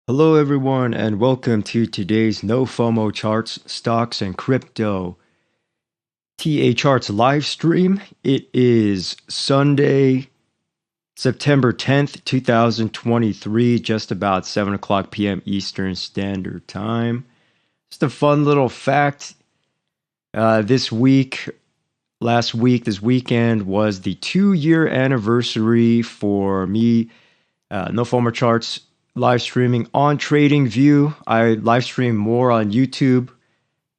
Hello, everyone, and welcome to today's No FOMO Charts, Stocks, and Crypto TA Charts live stream. It is Sunday, September 10th, 2023, just about 7 o'clock p.m. Eastern Standard Time. Just a fun little fact. This weekend was the 2-year anniversary for me, No FOMO Charts live streaming on TradingView. I live stream more on YouTube,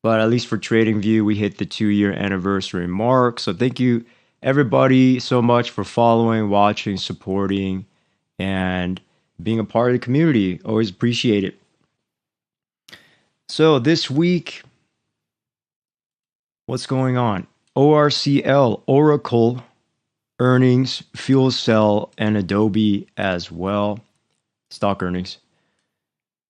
but at least for TradingView, we hit the 2-year anniversary mark. So thank you everybody so much for following, watching, supporting, and being a part of the community. Always appreciate it. So this week, what's going on? ORCL, Oracle, earnings, Fuel Cell, and Adobe as well. Stock earnings.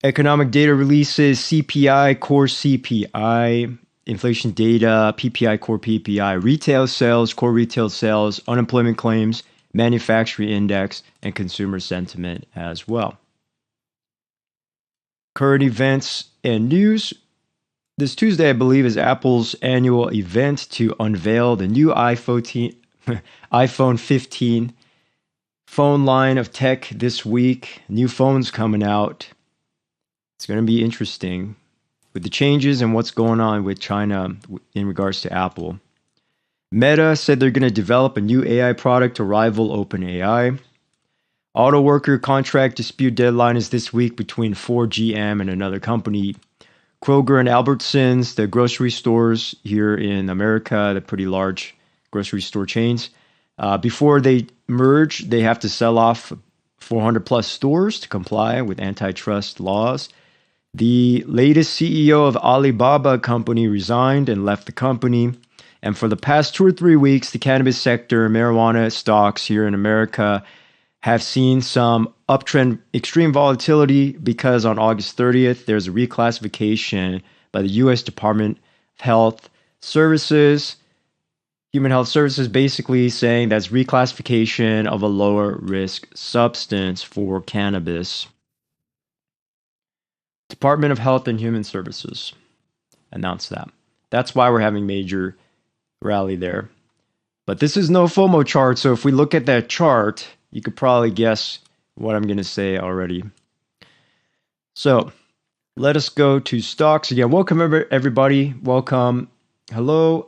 Economic data releases, CPI, core CPI, inflation data, PPI, core PPI, retail sales, core retail sales, unemployment claims, manufacturing index, and consumer sentiment as well. Current events and news. This Tuesday, I believe, is Apple's annual event to unveil the new iPhone 15 phone line of tech this week. New phones coming out. It's going to be interesting with the changes and what's going on with China in regards to Apple. Meta said they're going to develop a new AI product to rival OpenAI. Auto worker contract dispute deadline is this week between Ford, GM, and another company. Kroger and Albertsons, the grocery stores here in America, the pretty large grocery store chains, before they merge, they have to sell off 400 plus stores to comply with antitrust laws. The latest CEO of Alibaba company resigned and left the company. And for the past 2 or 3 weeks, the cannabis sector, marijuana stocks here in America have seen some uptrend, extreme volatility because on August 30th, there's a reclassification by the U.S. Department of Health Services, Human Health Services, basically saying that's reclassification of a lower risk substance for cannabis. Department of Health and Human Services announced that. That's why we're having major rally there. But this is no FOMO chart, so if we look at that chart, you could probably guess what I'm going to say already. So let us go to stocks again. Welcome everybody. Welcome. Hello.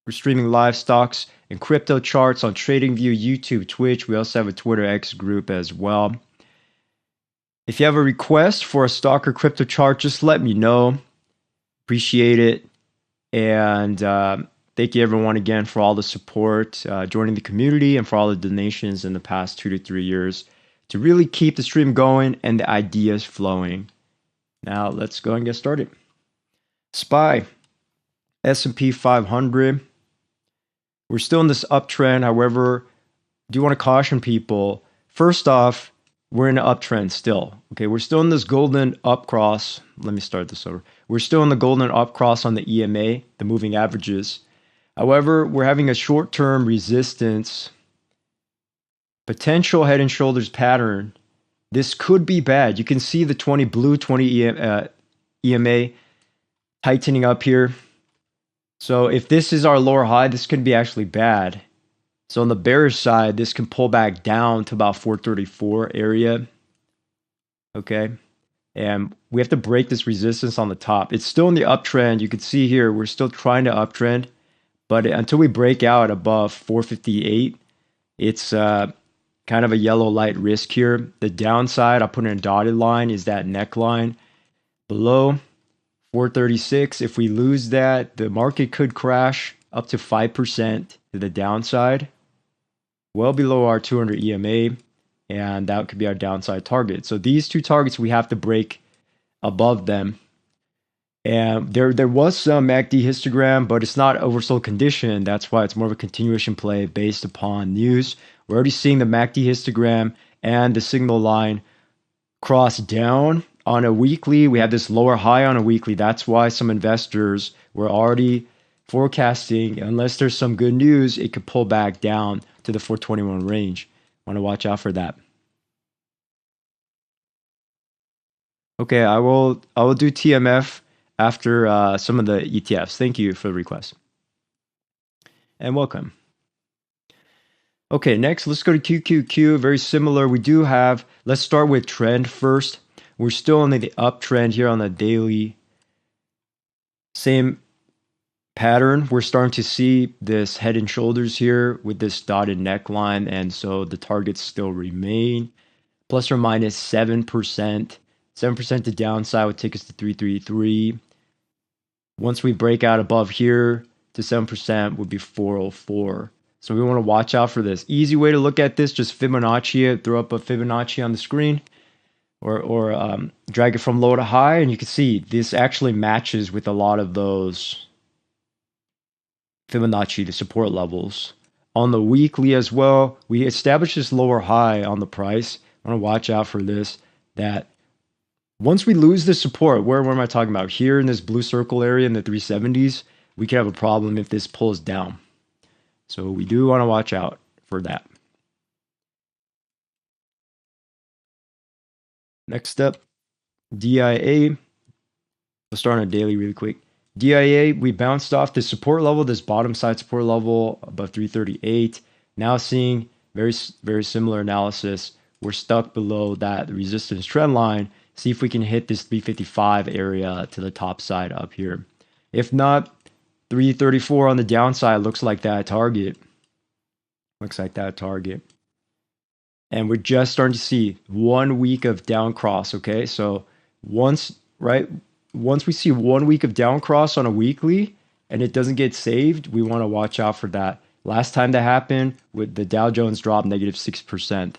We're streaming live stocks and crypto charts on TradingView, YouTube, Twitch. We also have a Twitter X group as well. If you have a request for a stock or crypto chart, just let me know. Appreciate it. And thank you everyone again for all the support, joining the community, and for all the donations in the past 2 to 3 years to really keep the stream going and the ideas flowing. Now let's go and get started. SPY, S&P 500. We're still in this uptrend. However, I do want to caution people. First off, we're in an uptrend still. Okay, we're still in this golden up cross. Let me start this over. We're still in the golden up cross on the EMA, the moving averages. However, we're having a short-term resistance, potential head and shoulders pattern. This could be bad. You can see the 20 EMA tightening up here. So if this is our lower high, this could be actually bad. So on the bearish side, this can pull back down to about 434 area. Okay. And we have to break this resistance on the top. It's still in the uptrend. You can see here, we're still trying to uptrend. But until we break out above 458, it's kind of a yellow light risk here. The downside, I'll put in a dotted line, is that neckline below 436. If we lose that, the market could crash up to 5% to the downside, well below our 200 EMA, and that could be our downside target. So these two targets, we have to break above them. And there was some MACD histogram, but it's not oversold condition. That's why it's more of a continuation play based upon news. We're already seeing the MACD histogram and the signal line cross down on a weekly. We have this lower high on a weekly. That's why some investors were already forecasting, unless there's some good news, it could pull back down to the 421 range. Want to watch out for that. Okay, I will do TMF after some of the ETFs. Thank you for the request. And welcome. Okay, next let's go to QQQ. Very similar. We do have, let's start with trend first. We're still on the uptrend here on the daily. Same pattern. We're starting to see this head and shoulders here with this dotted neckline, and so the targets still remain plus or minus 7%. 7% to downside would take us to 333. Once we break out above here to 7% would be 404. So we want to watch out for this. Easy way to look at this, just Fibonacci it, throw up a Fibonacci on the screen or drag it from low to high, and you can see this actually matches with a lot of those Fibonacci, the support levels. On the weekly as well, we established this lower high on the price. I want to watch out for this, that once we lose the support, where am I talking about? Here in this blue circle area in the 370s, we could have a problem if this pulls down. So we do want to watch out for that. Next up, DIA. We'll start on a daily really quick. DIA, we bounced off the support level, this bottom side support level above 338. Now seeing very similar analysis. We're stuck below that resistance trend line. See if we can hit this 355 area to the top side up here. If not, 334 on the downside looks like that target. Looks like that target. And we're just starting to see 1 week of down cross, okay? So once we see 1 week of down cross on a weekly and it doesn't get saved, we want to watch out for that. Last time that happened, with the Dow Jones drop negative 6%.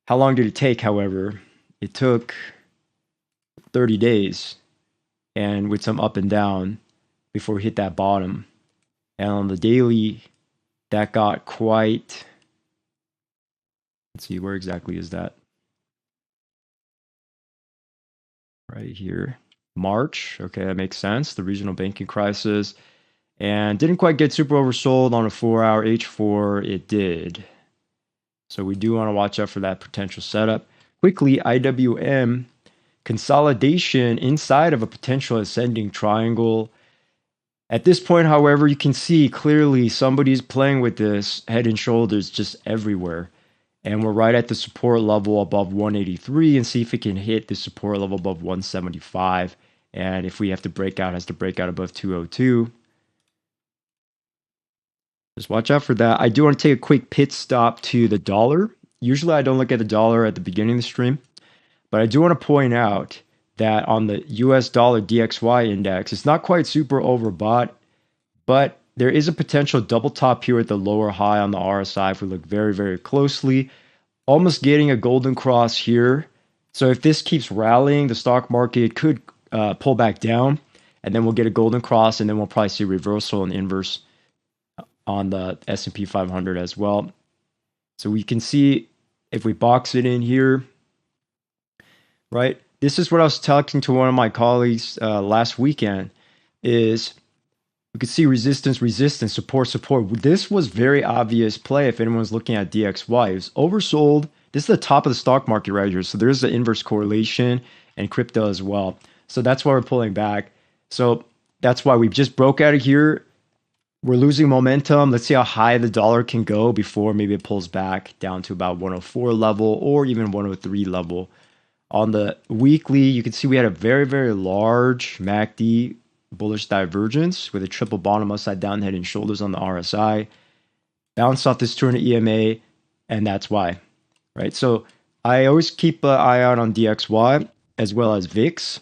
How long did it take, however? It took 30 days and with some up and down before we hit that bottom. And on the daily, that got quite... Let's see, where exactly is that? Right here. March. Okay, that makes sense. The regional banking crisis. And didn't quite get super oversold on a 4-hour H4. It did. So we do want to watch out for that potential setup. Quickly, IWM consolidation inside of a potential ascending triangle. At this point, however, you can see clearly somebody's playing with this head and shoulders just everywhere. And we're right at the support level above 183 and see if it can hit the support level above 175. And if we have to break out, it has to break out above 202. Just watch out for that. I do want to take a quick pit stop to the dollar. Usually I don't look at the dollar at the beginning of the stream, but I do want to point out that on the US dollar DXY index, it's not quite super overbought, but there is a potential double top here at the lower high on the RSI if we look very, very closely. Almost getting a golden cross here. So if this keeps rallying, the stock market could pull back down, and then we'll get a golden cross, and then we'll probably see reversal and inverse on the S&P 500 as well. So we can see if we box it in here, right? This is what I was talking to one of my colleagues last weekend, is we could see resistance, resistance, support, support. This was very obvious play if anyone's looking at DXY. It was oversold. This is the top of the stock market right here. So there's the inverse correlation and crypto as well. So that's why we're pulling back. So that's why we just broke out of here. We're losing momentum. Let's see how high the dollar can go before maybe it pulls back down to about 104 level or even 103 level. On the weekly, you can see we had a very, very large MACD bullish divergence with a triple bottom upside down head and shoulders on the RSI. Bounced off this 200 EMA, and that's why, right? So I always keep an eye out on DXY as well as VIX.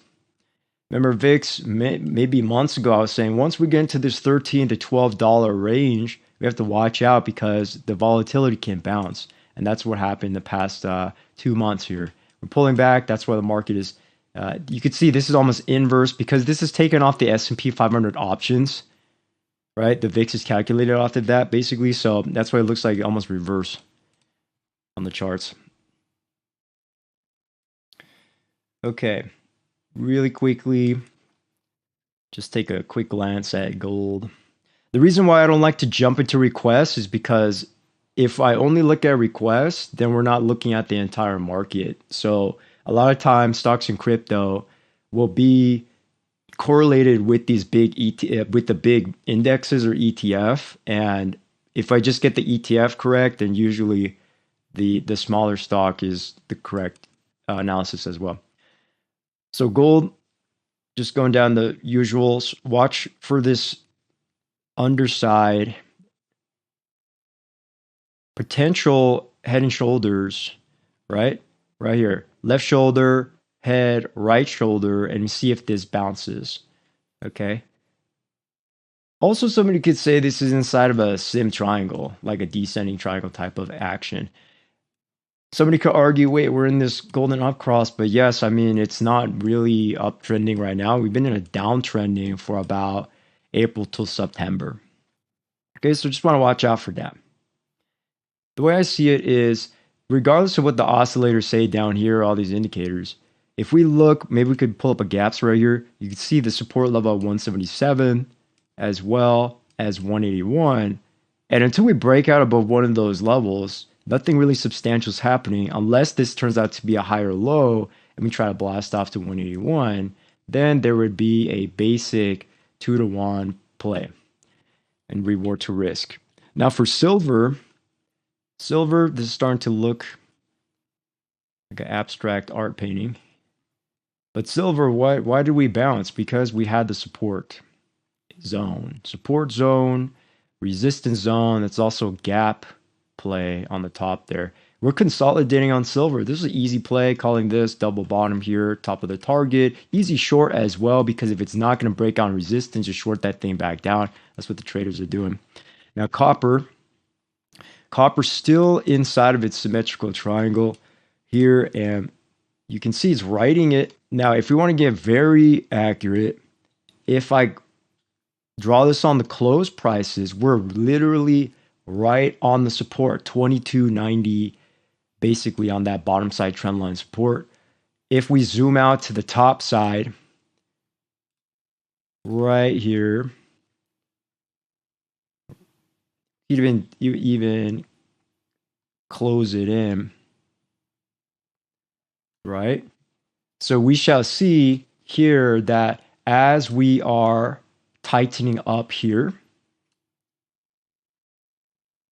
Remember VIX, maybe months ago, I was saying once we get into this $13 to $12 range, we have to watch out because the volatility can bounce. And that's what happened the past 2 months here. We're pulling back. That's why the market is, you could see this is almost inverse because this is taken off the S&P 500 options, right? The VIX is calculated off of that basically. So that's why it looks like almost reverse on the charts. Okay. Really quickly, just take a quick glance at gold. The reason why I don't like to jump into requests is because if I only look at requests, then we're not looking at the entire market. So A lot of times stocks and crypto will be correlated with these big with the big indexes or ETF. And if I just get the ETF correct, then usually the smaller stock is the correct analysis as well. So gold, just going down the usuals, watch for this underside potential head and shoulders, right? Right here, left shoulder, head, right shoulder, and see if this bounces, okay? Also, somebody could say this is inside of a sim triangle, like a descending triangle type of action. Somebody could argue, wait, we're in this golden up cross, but yes, I mean, it's not really uptrending right now. We've been in a downtrending for about April till September. Okay, so just want to watch out for that. The way I see it is, regardless of what the oscillators say down here, all these indicators, if we look, maybe we could pull up a gaps right here. You can see the support level at 177 as well as 181. And until we break out above one of those levels, nothing really substantial is happening unless this turns out to be a higher low and we try to blast off to 181. Then there would be a basic 2-to-1 play and reward to risk. Now for silver, this is starting to look like an abstract art painting. But silver, why did we bounce? Because we had the support zone, resistance zone. That's also a gap play on the top there. We're consolidating on silver. This is an easy play, calling this double bottom here, top of the target. Easy short as well, because if it's not going to break on resistance, just short that thing back down. That's what the traders are doing. Now copper still inside of its symmetrical triangle here, and you can see it's writing it. Now, if we want to get very accurate, if I draw this on the close prices, we're literally right on the support, 22.90, basically on that bottom side trend line support. If we zoom out to the top side, right here, you even close it in, right? So we shall see here that as we are tightening up here,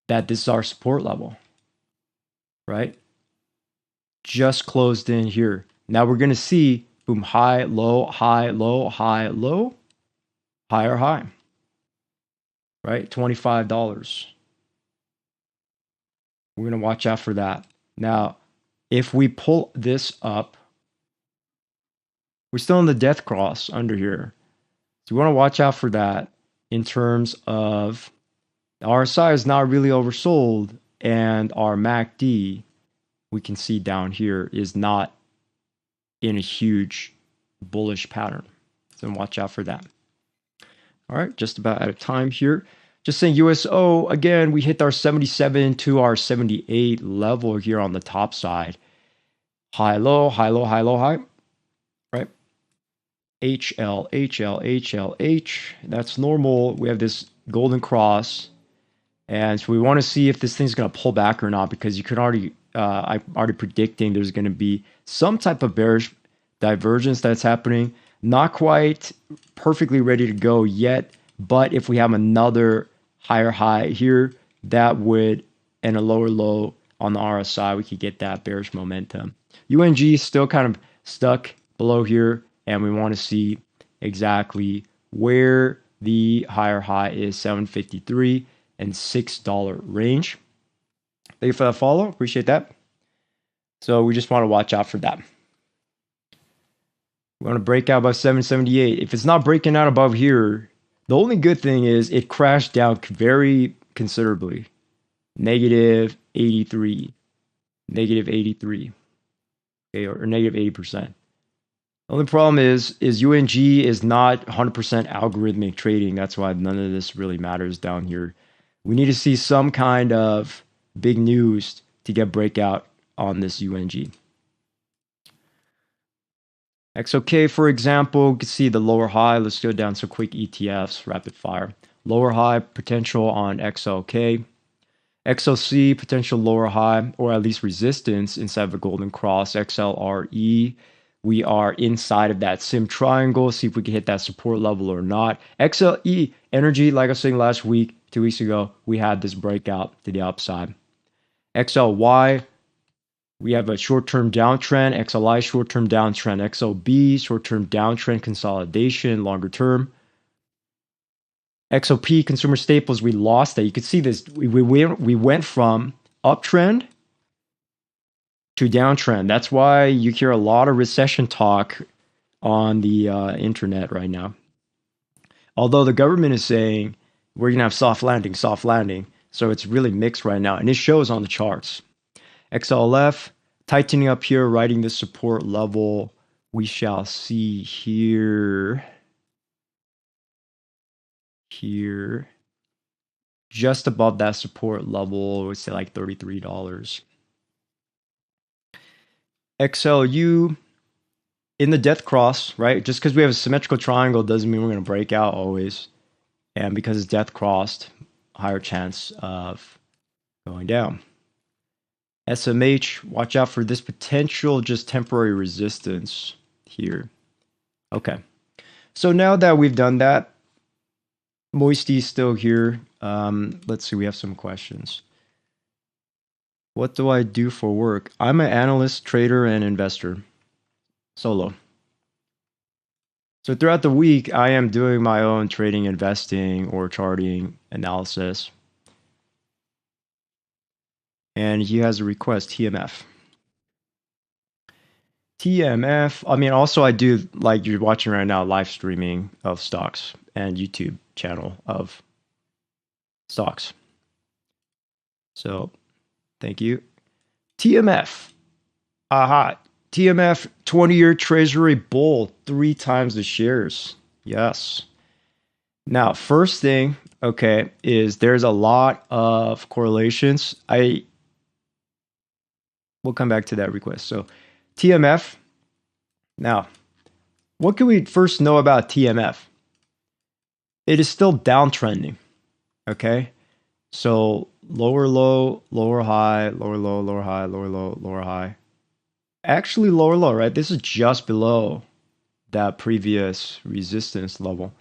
that this is our support level, right? Just closed in here. Now we're going to see, boom, high, low, high, low, high, low, higher high, right? $25. We're going to watch out for that. Now, if we pull this up, we're still in the death cross under here. So we want to watch out for that in terms of the RSI is not really oversold, and our MACD, we can see down here, is not in a huge bullish pattern. So watch out for that. All right, just about out of time here. Just saying USO, again, we hit our 77 to our 78 level here on the top side. High, low, high, low, high, low, high, right? HL, HL, HL, H. That's normal. We have this golden cross. And so we want to see if this thing's going to pull back or not, because you can already, I'm already predicting there's going to be some type of bearish divergence that's happening. Not quite perfectly ready to go yet, but if we have another higher high here, that would, and a lower low on the RSI, we could get that bearish momentum. UNG is still kind of stuck below here, and we want to see exactly where the higher high is, 753 and $6 range. Thank you for that follow. Appreciate that. So we just want to watch out for that. We want to break out above 778. If it's not breaking out above here, the only good thing is it crashed down very considerably. Negative 83. Negative 83. Okay, or negative 80%. The only problem is UNG is not 100% algorithmic trading. That's why none of this really matters down here. We need to see some kind of big news to get breakout on this UNG. XOK, for example, you can see the lower high. Let's go down some quick ETFs, rapid fire. Lower high potential on XOK. XLC, potential lower high, or at least resistance inside of a golden cross. XLRE, we are inside of that sim triangle. See if we can hit that support level or not. XLE, energy, like I was saying last week, 2 weeks ago, we had this breakout to the upside. XLY, we have a short-term downtrend. XLI, short-term downtrend. XLB, short-term downtrend consolidation, longer term. XOP, consumer staples, we lost that. You could see this. We went from uptrend to downtrend. That's why you hear a lot of recession talk on the internet right now. Although the government is saying we're going to have soft landing, soft landing. So it's really mixed right now. And it shows on the charts. XLF, tightening up here, riding the support level. We shall see here. Here. Just above that support level, we say like $33. XLU in the death cross, right? Just because we have a symmetrical triangle doesn't mean we're going to break out always. And because it's death crossed, higher chance of going down. SMH, watch out for this potential just temporary resistance here. Okay. So now that we've done that, Moisty's still here. Let's see, we have some questions. What do I do for work? I'm an analyst, trader, and investor. Solo. So throughout the week, I am doing my own trading, investing, or charting analysis. And he has a request, TMF. TMF, I mean, also I do, like you're watching right now, live streaming of stocks and YouTube channel of stocks. So, thank you. TMF. Aha. TMF, 20-year Treasury bull, 3 times the shares. Yes. Now, first thing, okay, is there's a lot of correlations. We'll come back to that request. So, TMF. Now, what can we first know about TMF? It is still downtrending. Okay? So, lower low, lower high, lower low, lower high, lower low, lower high. Actually, lower low, right? This is just below that previous resistance level.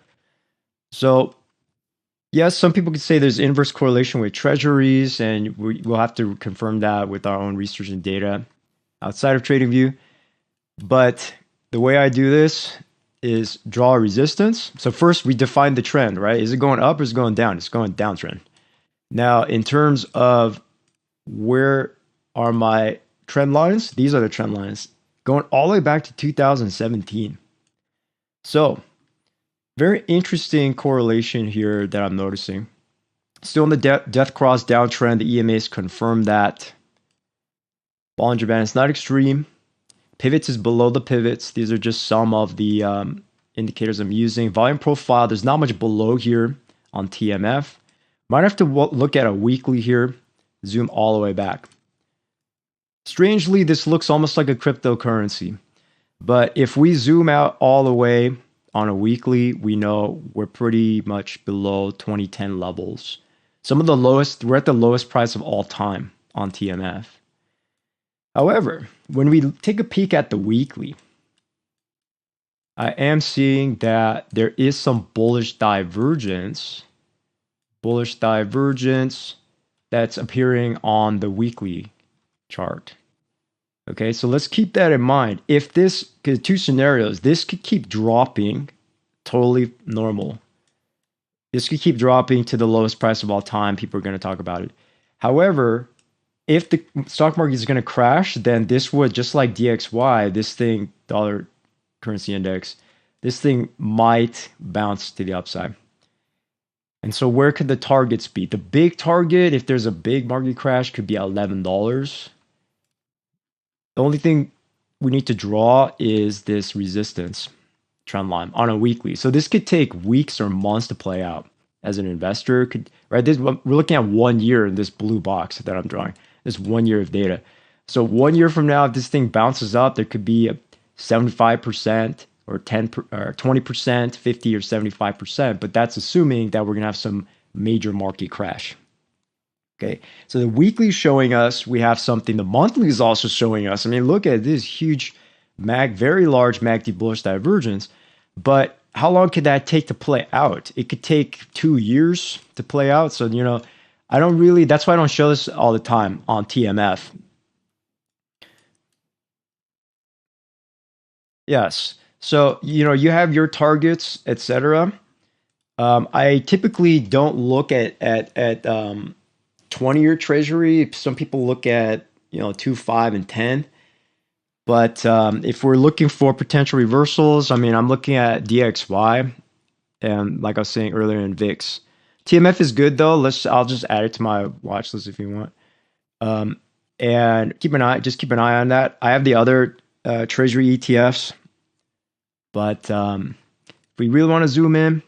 So, yes, some people could say there's inverse correlation with treasuries, and we'll have to confirm that with our own research and data outside of TradingView. But the way I do this is draw a resistance. So first we define the trend, right? Is it going up or is it going down? It's going downtrend. Now, in terms of where are my trend lines, these are the trend lines going all the way back to 2017. So, very interesting correlation here that I'm noticing. Still in the death cross downtrend, the EMAs confirm that. Bollinger Band is not extreme. Pivots is below the pivots. These are just some of the indicators I'm using. Volume profile, there's not much below here on TMF. Might have to look at a weekly here. Zoom all the way back. Strangely, this looks almost like a cryptocurrency. But if we zoom out all the way on a weekly, we know we're pretty much below 2010 levels. Some of the lowest, we're at the lowest price of all time on TMF. However, when we take a peek at the weekly, I am seeing that there is some bullish divergence that's appearing on the weekly chart. Okay, so let's keep that in mind. If this, two scenarios, this could keep dropping, totally normal. This could keep dropping to the lowest price of all time. People are going to talk about it. However, if the stock market is going to crash, then this would, just like DXY, this thing, dollar currency index, this thing might bounce to the upside. And so where could the targets be? The big target, if there's a big market crash, could be $11. The only thing we need to draw is this resistance trend line on a weekly. So this could take weeks or months to play out as an investor. Right? We're looking at 1 year in this blue box that I'm drawing. This 1 year of data. So 1 year from now, if this thing bounces up, there could be a 75% or 10 or 20%, 50 or 75%. But that's assuming that we're going to have some major market crash. Okay, so the weekly is showing us we have something. The monthly is also showing us. I mean, look at this huge very large MACD bullish divergence. But how long could that take to play out? It could take 2 years to play out. So, I don't really, that's why I don't show this all the time on TMF. Yes. So, you have your targets, etc. I typically don't look at 20-year treasury. Some people look at 2, 5, and 10. But if we're looking for potential reversals, I mean, I'm looking at DXY and like I was saying earlier in VIX. TMF is good though. I'll just add it to my watch list if you want. And keep an eye on that. I have the other treasury ETFs, but if we really want to zoom in,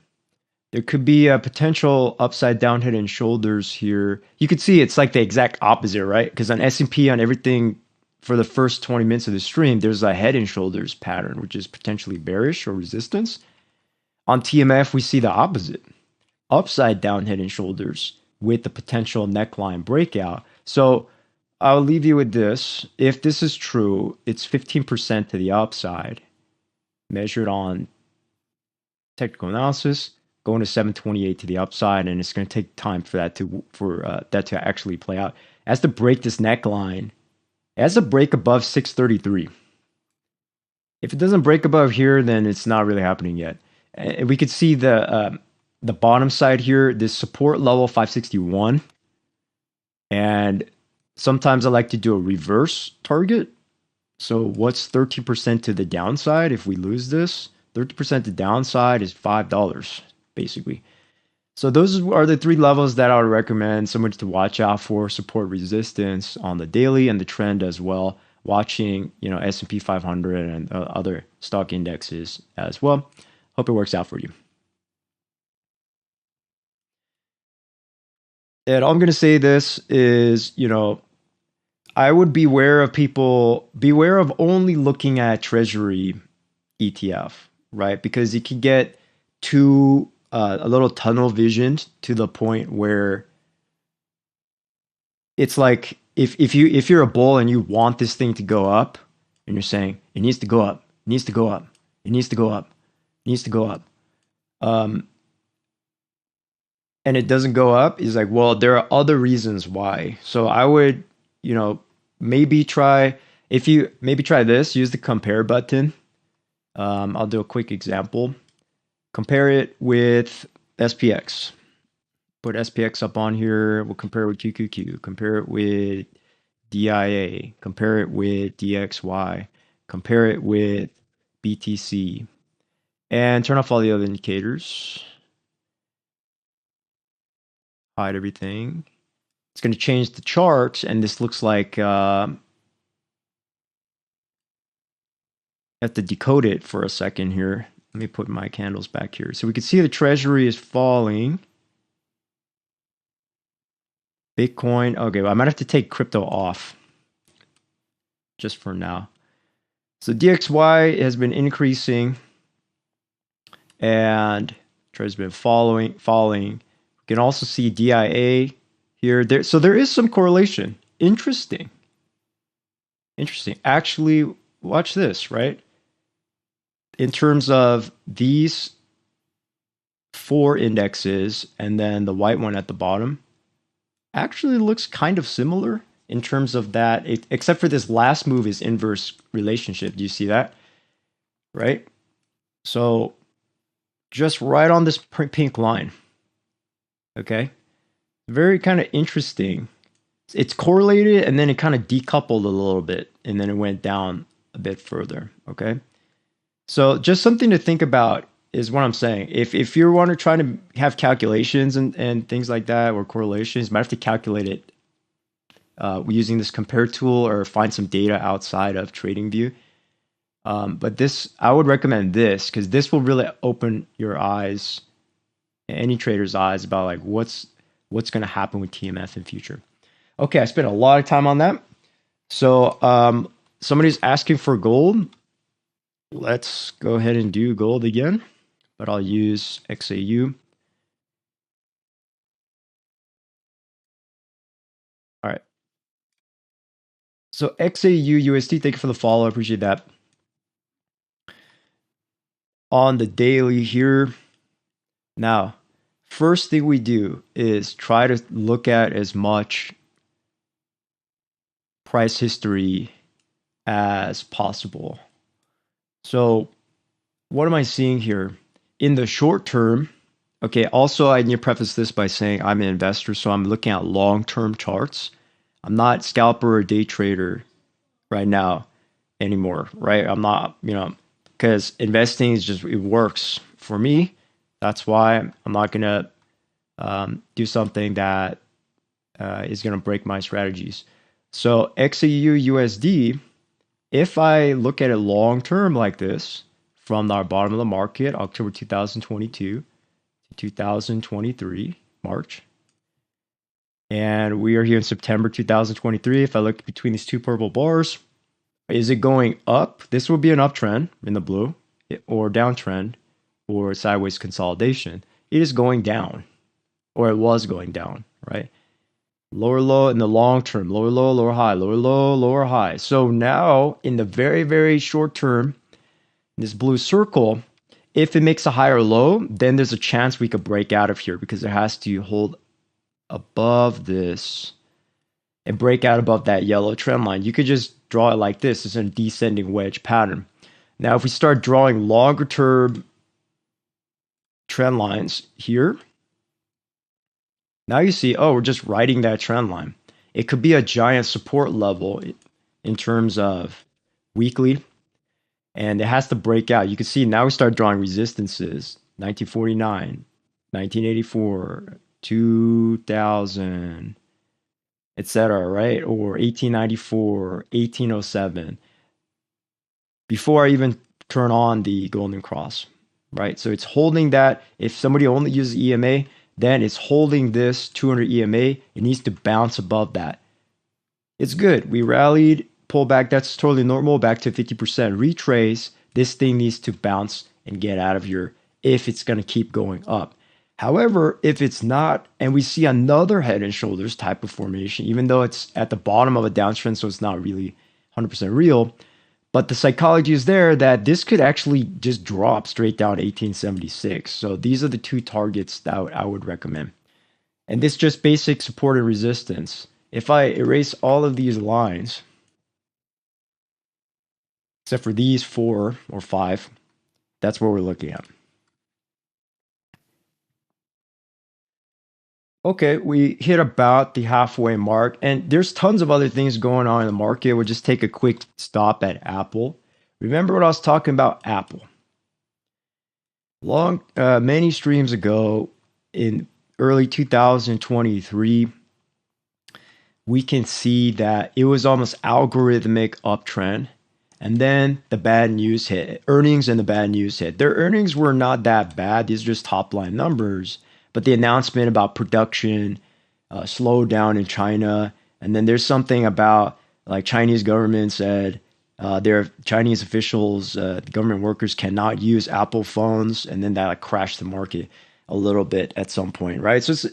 there could be a potential upside down head and shoulders here. You could see it's like the exact opposite, right? Because on S&P, on everything for the first 20 minutes of the stream, there's a head and shoulders pattern, which is potentially bearish or resistance. On TMF, we see the opposite. Upside down head and shoulders with the potential neckline breakout. So I'll leave you with this. If this is true, it's 15% to the upside, measured on technical analysis, going to 728 to the upside, and it's going to take time for that to actually play out. It has to break this neckline. It has to break above 633. If it doesn't break above here, then it's not really happening yet. And we could see the bottom side here, this support level 561. And sometimes I like to do a reverse target. So what's 13% to the downside if we lose this? 30% to downside is $5, basically. So those are the 3 levels that I would recommend someone to watch out for: support, resistance on the daily, and the trend as well. Watching, S&P 500 and other stock indexes as well. Hope it works out for you. And all I'm going to say this is, I would beware of only looking at treasury ETF, right? Because you can get too a little tunnel visioned to the point where it's like if you're a bull and you want this thing to go up, and you're saying it needs to go up, it needs to go up, it needs to go up, it needs to go up, and it doesn't go up, is like, well, there are other reasons why. So I would, maybe try this. Use the compare button. I'll do a quick example. Compare it with SPX. Put SPX up on here. We'll compare it with QQQ. Compare it with DIA. Compare it with DXY. Compare it with BTC. And turn off all the other indicators. Hide everything. It's going to change the chart, and this looks like I have to decode it for a second here. Let me put my candles back here. So we can see the treasury is falling. Bitcoin. Okay, well, I might have to take crypto off just for now. So DXY has been increasing, and treasury's been falling. We can also see DIA here. So there is some correlation. Interesting. Actually, watch this, right? In terms of these 4 indexes and then the white one at the bottom, actually looks kind of similar in terms of that, except for this last move is inverse relationship. Do you see that? Right? So just right on this pink line. Okay? Very kind of interesting. It's correlated, and then it kind of decoupled a little bit, and then it went down a bit further. Okay? So just something to think about is what I'm saying. If you want to try to have calculations and things like that, or correlations, you might have to calculate it using this compare tool or find some data outside of TradingView. But I would recommend this, because this will really open your eyes, any trader's eyes, about like what's going to happen with TMF in future. Okay, I spent a lot of time on that. So somebody's asking for gold. Let's go ahead and do gold again, but I'll use XAU. So XAU thank you for the follow. I appreciate that. On the daily here. Now, first thing we do is try to look at as much price history as possible. So, what am I seeing here? In the short term, okay, also I need to preface this by saying I'm an investor, so I'm looking at long-term charts. I'm not scalper or day trader right now anymore, right? I'm not, because investing is just, it works for me. That's why I'm not going to do something that is going to break my strategies. So XAU, if I look at it long term like this, from our bottom of the market, October 2022 to 2023, March, and we are here in September 2023. If I look between these two purple bars, is it going up? This will be an uptrend in the blue, or downtrend, or sideways consolidation. It is going down, or it was going down, right? Lower low in the long term, lower low, lower high, lower low, lower high. So now in the very, very short term, this blue circle, if it makes a higher low, then there's a chance we could break out of here because it has to hold above this and break out above that yellow trend line. You could just draw it like this. It's a descending wedge pattern. Now, if we start drawing longer term trend lines here, now you see, oh, we're just riding that trend line. It could be a giant support level in terms of weekly, and it has to break out. You can see now we start drawing resistances, 1949, 1984, 2000, etc., right? Or 1894, 1807, before I even turn on the golden cross, right? So it's holding that. If somebody only uses EMA, then it's holding this 200 EMA. It needs to bounce above that. It's good. We rallied, pull back. That's totally normal. Back to 50% retrace. This thing needs to bounce and get out of here if it's going to keep going up. However, if it's not, and we see another head and shoulders type of formation, even though it's at the bottom of a downtrend, so it's not really 100% real, but the psychology is there that this could actually just drop straight down 1876. So these are the two targets that I would recommend. And this just basic support and resistance. If I erase all of these lines, except for these 4 or 5, that's what we're looking at. Okay, we hit about the halfway mark, and there's tons of other things going on in the market. We'll just take a quick stop at Apple. Remember what I was talking about Apple? Many streams ago in early 2023, we can see that it was almost algorithmic uptrend. And then the bad news hit, earnings and the bad news hit. Their earnings were not that bad. These are just top line numbers. But the announcement about production slowed down in China. And then there's something about like Chinese government said their Chinese officials, government workers cannot use Apple phones. And then that like, crashed the market a little bit at some point, right? So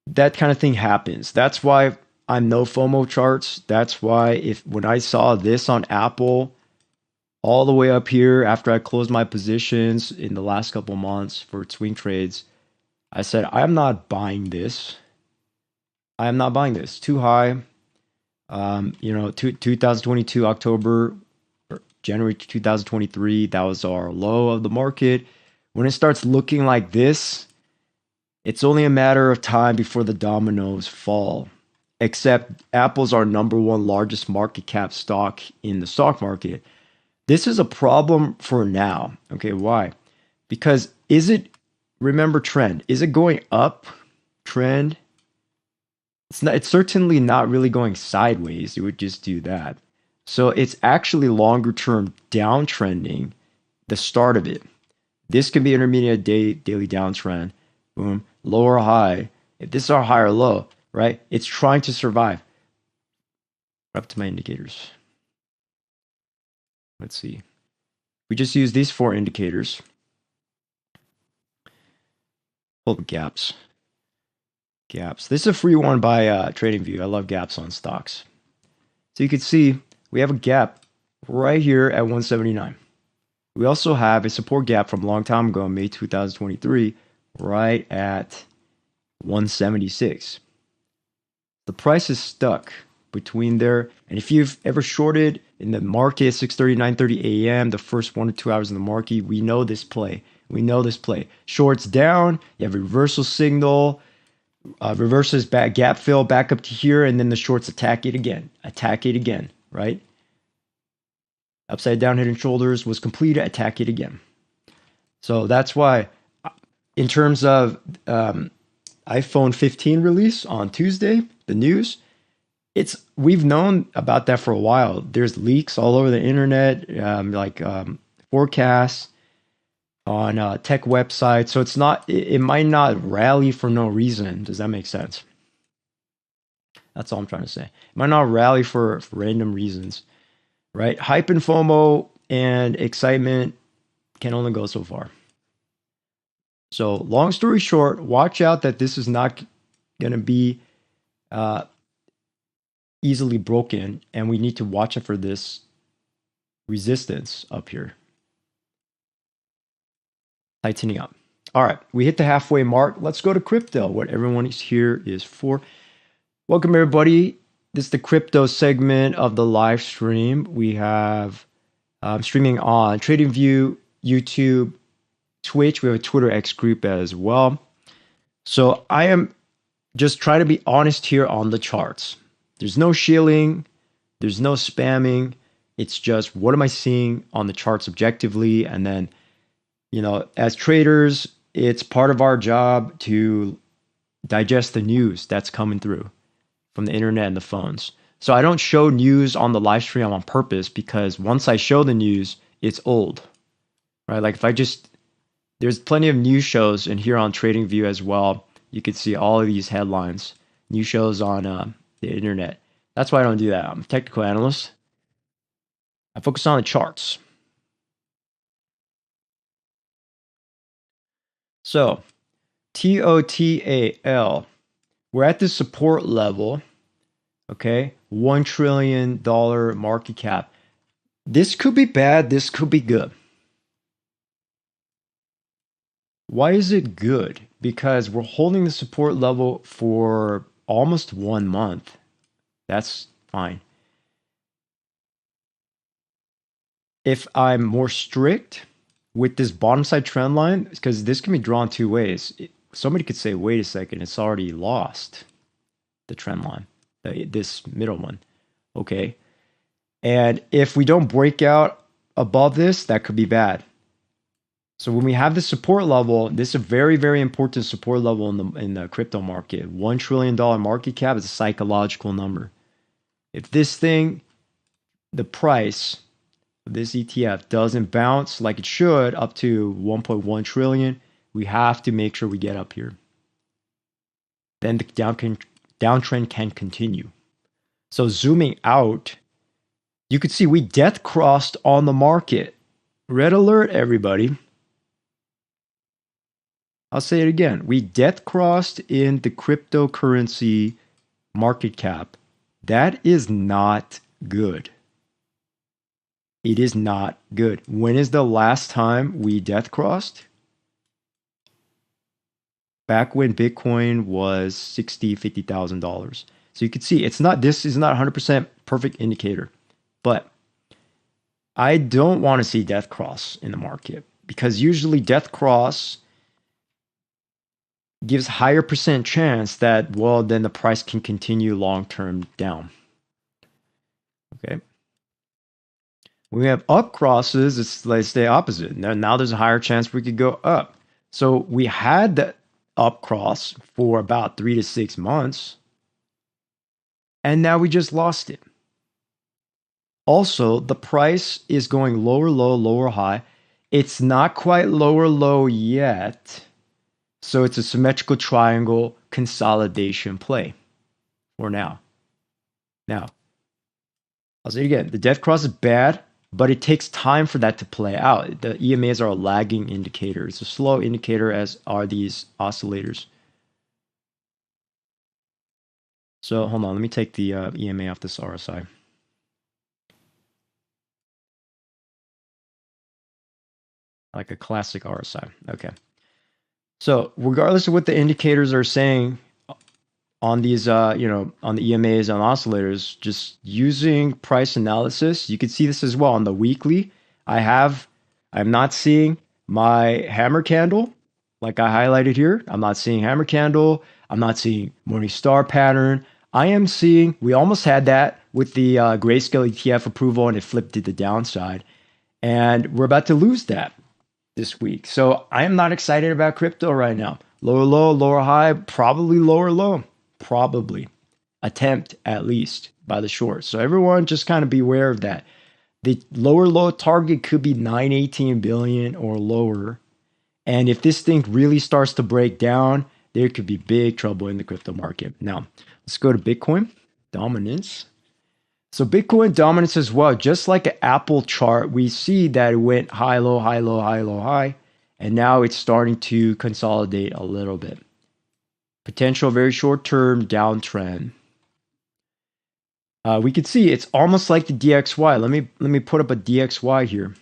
that kind of thing happens. That's why I'm no FOMO charts. That's why when I saw this on Apple all the way up here after I closed my positions in the last couple months for swing trades, I said, I'm not buying this. I am not buying this. Too high. 2022 October, or January 2023, that was our low of the market. When it starts looking like this, it's only a matter of time before the dominoes fall. Except Apple's our number one largest market cap stock in the stock market. This is a problem for now. Okay, why? Because remember trend. Is it going up trend? It's certainly not really going sideways. It would just do that. So it's actually longer term downtrending, the start of it. This can be intermediate daily downtrend. Boom, lower high. If this is our high or low, right? It's trying to survive. Up to my indicators. Let's see. We just use these 4 indicators. Pull the gaps. Gaps. This is a free one by TradingView. I love gaps on stocks. So you can see we have a gap right here at 179. We also have a support gap from a long time ago, May 2023, right at 176. The price is stuck between there. And if you've ever shorted in the market 6:30, 9:30 a.m., the first 1 or 2 hours in the market, we know this play. We know this play. Shorts down, you have a reversal signal, reverses back, gap fill back up to here, and then the shorts attack it again, right? Upside down head and shoulders was completed, attack it again. So that's why, in terms of iPhone 15 release on Tuesday, the news, we've known about that for a while. There's leaks all over the internet, forecasts on tech websites. So it might not rally for no reason. Does that make sense? That's all I'm trying to say. It might not rally for random reasons, right? Hype and FOMO and excitement can only go so far. So long story short, watch out that this is not going to be easily broken, and we need to watch out for this resistance up here. Tightening up. All right, we hit the halfway mark. Let's go to crypto, what everyone is here is for. Welcome, everybody. This is the crypto segment of the live stream. We have streaming on TradingView, YouTube, Twitch. We have a Twitter X group as well. So I am just trying to be honest here on the charts. There's no shilling. There's no spamming. It's just what am I seeing on the charts objectively? And then, as traders, it's part of our job to digest the news that's coming through from the internet and the phones. So I don't show news on the live stream on purpose, because once I show the news, it's old, right? Like there's plenty of news shows, and here on TradingView as well, you can see all of these headlines, news shows on the internet. That's why I don't do that. I'm a technical analyst. I focus on the charts. So TOTAL, we're at this support level, okay? $1 trillion market cap. This could be bad. This could be good. Why is it good? Because we're holding the support level for almost 1 month. That's fine. If I'm more strict with this bottom side trend line, because this can be drawn two ways. Somebody could say, wait a second, it's already lost the trend line, this middle one. Okay. And if we don't break out above this, that could be bad. So when we have the support level, this is a very, very important support level in the crypto market. $1 trillion market cap is a psychological number. If this thing, the price of this ETF doesn't bounce like it should up to 1.1 trillion, we have to make sure we get up here. Then the downtrend can continue. So zooming out, you could see we death crossed on the market. Red alert, everybody. I'll say it again. We death crossed in the cryptocurrency market cap. That is not good. It is not good. When is the last time we death crossed? Back when Bitcoin was $60,000, $50,000. So you can see this is not 100% perfect indicator, but I don't want to see death cross in the market, because usually death cross gives higher percent chance that, well, then the price can continue long-term down. Okay. When we have up crosses, it's like the opposite. Now there's a higher chance we could go up. So we had the up cross for about 3 to 6 months, and now we just lost it. Also, the price is going lower low, lower high. It's not quite lower low yet. So it's a symmetrical triangle consolidation play for now. Now, I'll say it again. The death cross is bad, but it takes time for that to play out. The EMAs are a lagging indicator. It's a slow indicator, as are these oscillators. So hold on. Let me take the EMA off this RSI. like a classic RSI. Okay. So regardless of what the indicators are saying on these, on the EMAs on oscillators, just using price analysis, you can see this as well on the weekly. I'm not seeing my hammer candle like I highlighted here. I'm not seeing hammer candle. I'm not seeing morning star pattern. I am seeing, we almost had that with the grayscale ETF approval and it flipped to the downside. And we're about to lose that this week. So I am not excited about crypto right now. Lower low, lower high, probably lower low. Probably. Attempt at least by the short. So everyone just kind of beware of that. The lower low target could be 918 billion or lower. And if this thing really starts to break down, there could be big trouble in the crypto market. Now, let's go to Bitcoin dominance. So Bitcoin dominance as well, just like an Apple chart, we see that it went high, low, high, low, high, low, high, and now it's starting to consolidate a little bit. Potential very short-term downtrend. We can see it's almost like the DXY. Let me put up a DXY here.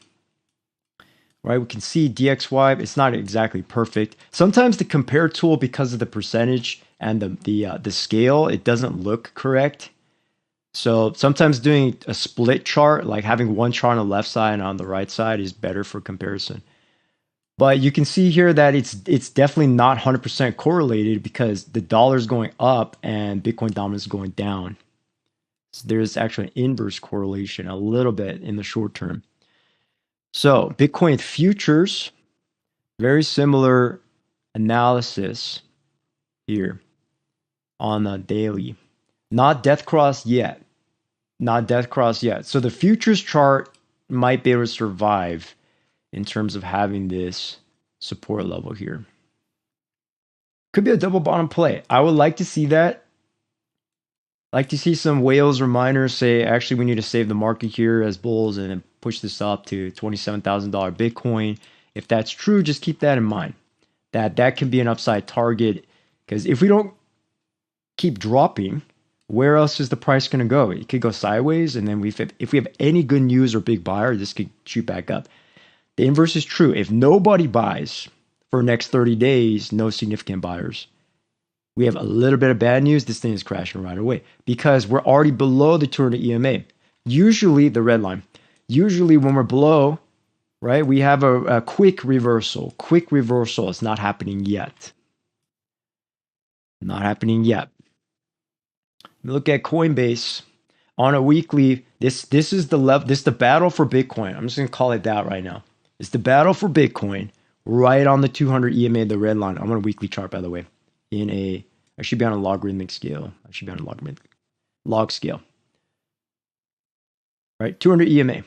Right, we can see DXY. It's not exactly perfect. Sometimes the compare tool, because of the percentage and the scale, it doesn't look correct. So sometimes doing a split chart, like having one chart on the left side and on the right side, is better for comparison. But you can see here that it's definitely not 100% correlated because the dollar is going up and Bitcoin dominance is going down. So there's actually an inverse correlation a little bit in the short term. So Bitcoin futures, very similar analysis here on the daily. Not death cross yet. Not death cross yet. So the futures chart might be able to survive in terms of having this support level here. Could be a double bottom play. I would like to see that. Like to see some whales or miners say, actually, we need to save the market here as bulls and then push this up to $27,000 Bitcoin. If that's true, just keep that in mind. That can be an upside target, because if we don't keep dropping, where else is the price going to go? It could go sideways, and then if we have any good news or big buyer, this could shoot back up. The inverse is true. If nobody buys for the next 30 days, no significant buyers, we have a little bit of bad news, this thing is crashing right away because we're already below the 200 EMA. Usually, the red line, usually when we're below, right, we have a quick reversal. Quick reversal is not happening yet. Not happening yet. Look at Coinbase on a weekly. This is the level. This is the battle for Bitcoin. I'm just gonna call it that right now. It's the battle for Bitcoin, right on the 200 EMA, the red line. I'm on a weekly chart, by the way. I should be on a logarithmic scale. I should be on a logarithmic log scale. Right, 200 EMA.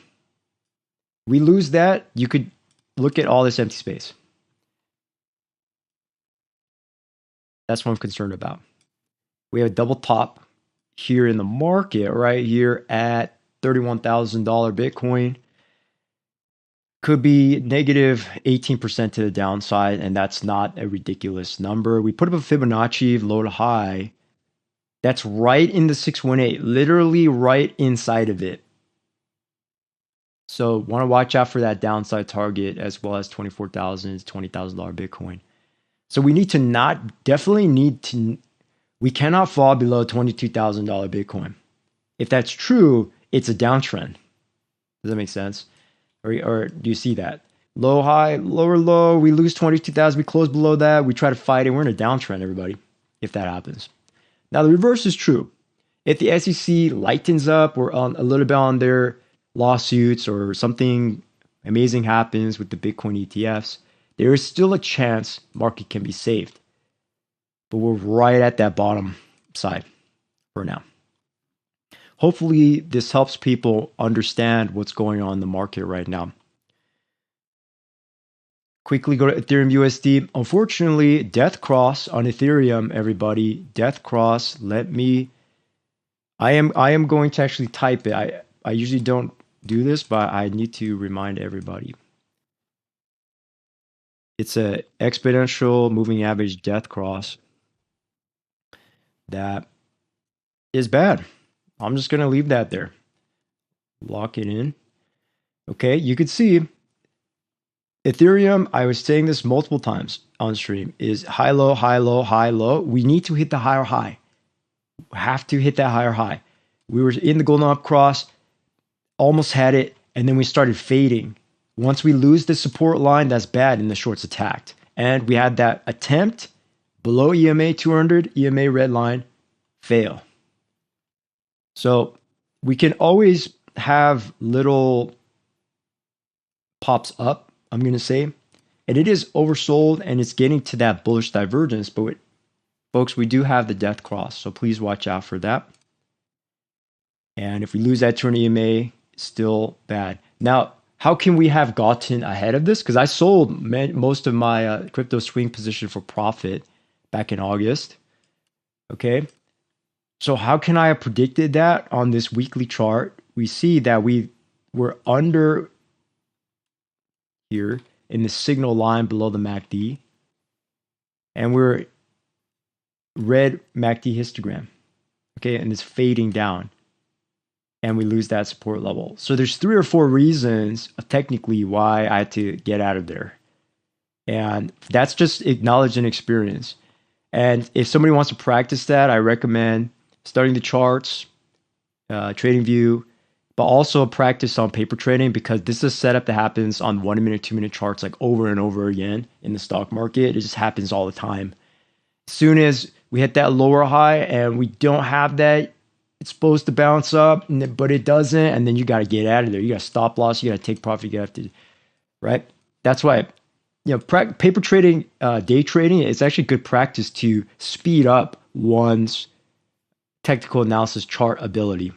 We lose that, you could look at all this empty space. That's what I'm concerned about. We have a double top here in the market, right here at $31,000 Bitcoin. Could be negative 18% to the downside, and that's not a ridiculous number. We put up a Fibonacci low to high. That's right in the 618, literally right inside of it. So want to watch out for that downside target as well as $24,000 to $20,000 Bitcoin. So we need to we cannot fall below $22,000 Bitcoin. If that's true, it's a downtrend. Does that make sense? Or do you see that? Low, high, lower, low, we lose 22,000, we close below that, we try to fight it, we're in a downtrend, everybody, if that happens. Now, the reverse is true. If the SEC lightens up or a little bit on their lawsuits or something amazing happens with the Bitcoin ETFs, there is still a chance market can be saved. But we're right at that bottom side for now. Hopefully, this helps people understand what's going on in the market right now. Quickly go to Ethereum USD. Unfortunately, death cross on Ethereum, everybody. Death cross. I am going to actually type it. I usually don't do this, but I need to remind everybody. It's a exponential moving average death cross. That is bad. I'm just going to leave that there. Lock it in. Okay, you could see Ethereum, I was saying this multiple times on stream, is high, low, high, low, high, low. We need to hit the higher high. We have to hit that higher high. We were in the golden up cross, almost had it, and then we started fading. Once we lose the support line, that's bad, and the shorts attacked. And we had that attempt below EMA 200, EMA red line, fail. So we can always have little pops up, I'm going to say. And it is oversold, and it's getting to that bullish divergence. But folks, we do have the death cross, so please watch out for that. And if we lose that 200 EMA, still bad. Now, how can we have gotten ahead of this? Because I sold most of my crypto swing position for profit back in August. Okay. So how can I have predicted that on this weekly chart? We see that we were under here in the signal line below the MACD. And we're red MACD histogram. Okay. And it's fading down. And we lose that support level. So there's 3 or 4 reasons technically why I had to get out of there. And that's just acknowledge and experience. And if somebody wants to practice that, I recommend starting the charts, trading view, but also practice on paper trading, because this is a setup that happens on 1 minute, 2 minute charts like over and over again in the stock market. It just happens all the time. As soon as we hit that lower high and we don't have that, it's supposed to bounce up, but it doesn't. And then you got to get out of there. You got to stop loss. You got to take profit. You have to, right? That's why, paper trading, day trading, it's actually good practice to speed up one's technical analysis chart ability.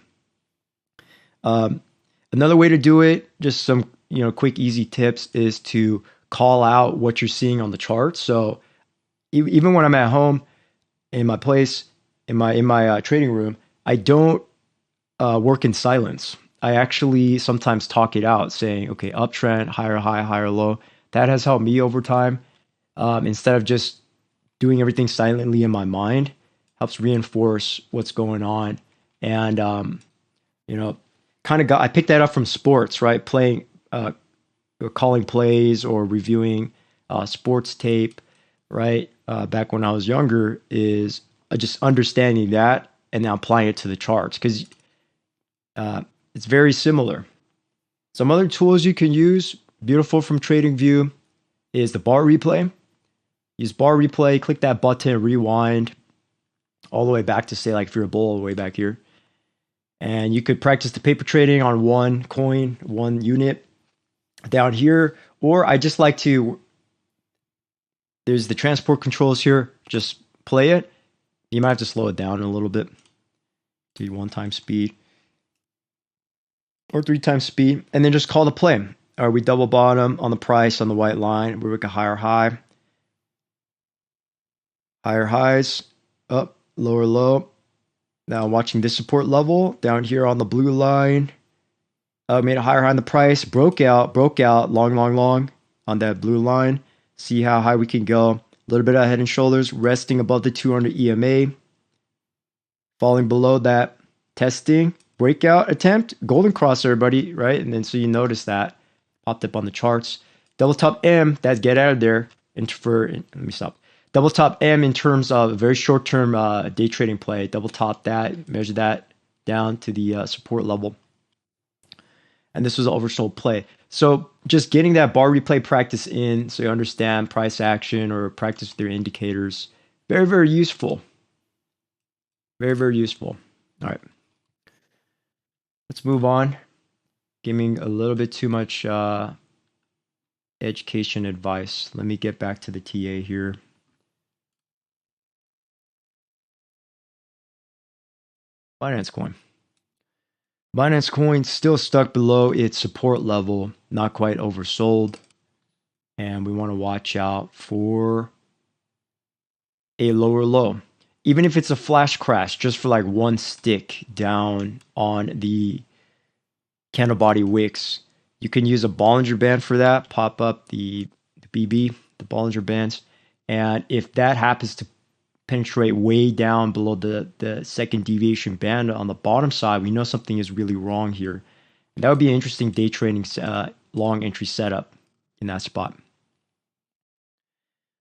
Another way to do it, just some, quick, easy tips, is to call out what you're seeing on the chart. So even when I'm at home in my place, in my trading room, I don't work in silence. I actually sometimes talk it out, saying, okay, uptrend, higher high, higher low. That has helped me over time. Instead of just doing everything silently in my mind, helps reinforce what's going on. And, I picked that up from sports, right? Playing, calling plays or reviewing sports tape, right? Back when I was younger, is just understanding that and now applying it to the charts, because it's very similar. Some other tools you can use, beautiful from TradingView, is the bar replay. Use bar replay, click that button, rewind all the way back to, say, like if you're a bull, all the way back here. And you could practice the paper trading on one coin, one unit down here. Or I just like to, there's the transport controls here, just play it. You might have to slow it down a little bit. Do 1 time speed or 3 times speed, and then just call the play. Are we double bottom on the price on the white line? We look at higher high, higher highs, up, lower low. Now watching this support level down here on the blue line. Made a higher high on the price, broke out, long on that blue line. See how high we can go. A little bit of head and shoulders, resting above the 200 EMA. Falling below that, testing, breakout attempt, golden cross, everybody, right? And then so you notice that popped up on the charts. Double top M, that's get out of there. Let me stop. Double top M in terms of a very short term day trading play. Double top that, measure that down to the support level. And this was an oversold play. So just getting that bar replay practice in, so you understand price action or practice with your indicators, very, very useful. Very, very useful. All right. Let's move on. Giving a little bit too much education advice. Let me get back to the TA here. Binance Coin. Binance Coin still stuck below its support level, not quite oversold. And we want to watch out for a lower low. Even if it's a flash crash, just for like one stick down on the candle body wicks, you can use a Bollinger Band for that. Pop up the BB, the Bollinger Bands. And if that happens to penetrate way down below the second deviation band on the bottom side, we know something is really wrong here. And that would be an interesting day trading long entry setup. in that spot.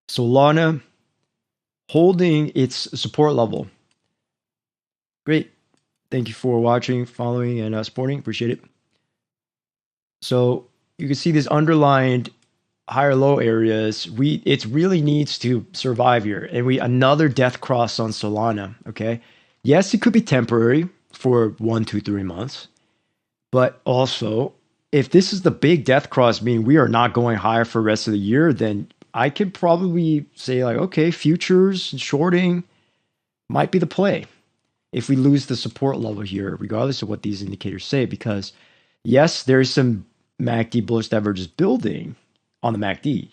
Solana holding its support level. Great. Thank you for watching, following, and supporting. Appreciate it. So you can see this underlined higher low areas. It really needs to survive here. And another death cross on Solana. Okay. Yes, it could be temporary for 1, 2, 3 months. But also, if this is the big death cross, meaning we are not going higher for the rest of the year, then I could probably say like, okay, futures shorting might be the play if we lose the support level here, regardless of what these indicators say, because yes, there's some MACD bullish divergence building on the MACD.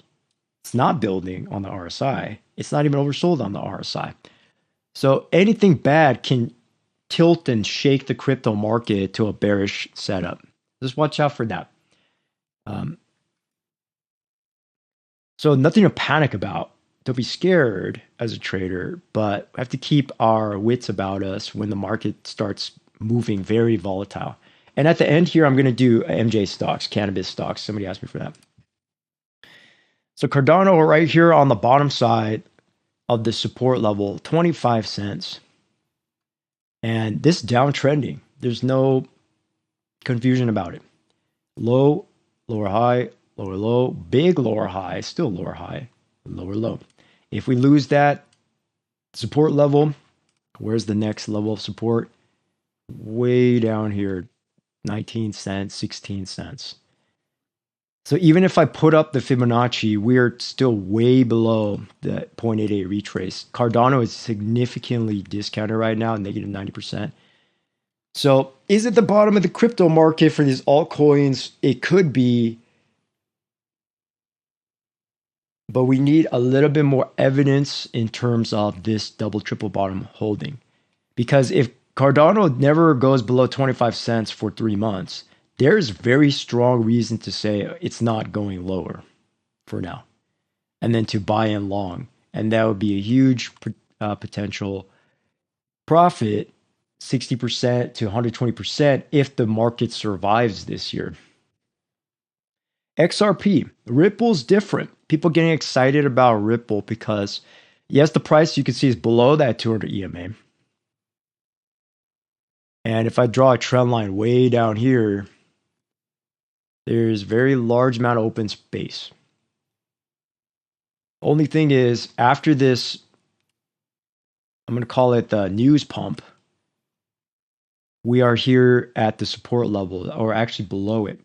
It's not building on the RSI. It's not even oversold on the RSI. So anything bad can tilt and shake the crypto market to a bearish setup. Just watch out for that. So nothing to panic about. Don't be scared as a trader, but we have to keep our wits about us when the market starts moving very volatile. And at the end here, I'm going to do MJ stocks, cannabis stocks. Somebody asked me for that. So Cardano right here on the bottom side of the support level, 25 cents. And this downtrending, there's no confusion about it. Low, lower high, lower low, big lower high, still lower high, lower low. If we lose that support level, where's the next level of support? Way down here, 19 cents, 16 cents. So even if I put up the Fibonacci, we're still way below the 0.88 retrace. Cardano is significantly discounted right now, negative 90%. So is it the bottom of the crypto market for these altcoins? It could be, but we need a little bit more evidence in terms of this double, triple bottom holding. Because if Cardano never goes below 25 cents for 3 months, there's very strong reason to say it's not going lower for now. And then to buy in long. And that would be a huge potential profit, 60% to 120% if the market survives this year. XRP, Ripple's different. People getting excited about Ripple because, yes, the price you can see is below that 200 EMA. And if I draw a trend line way down here, there's very large amount of open space. Only thing is, after this, I'm going to call it the news pump, we are here at the support level, or actually below it.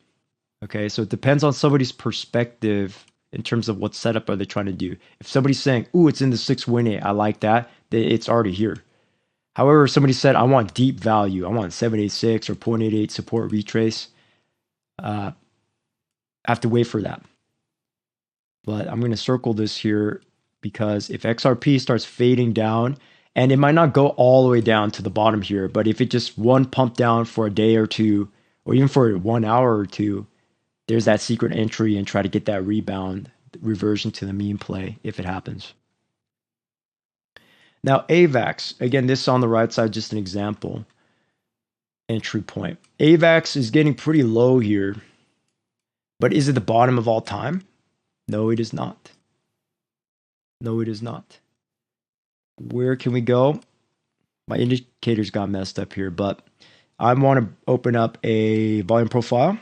Okay, so it depends on somebody's perspective in terms of what setup are they trying to do. If somebody's saying, ooh, it's in the 618, I like that, then it's already here. However, if somebody said, I want deep value, I want 786 or 0.88 support retrace, I have to wait for that. But I'm going to circle this here because if XRP starts fading down, and it might not go all the way down to the bottom here, but if it just one pump down for a day or two, or even for 1 hour or two, there's that secret entry and try to get that rebound, reversion to the mean play if it happens. Now, AVAX, again, this on the right side, just an example, entry point. AVAX is getting pretty low here, but is it the bottom of all time? No, it is not. No, it is not. Where can we go? My indicators got messed up here, but I want to open up a volume profile.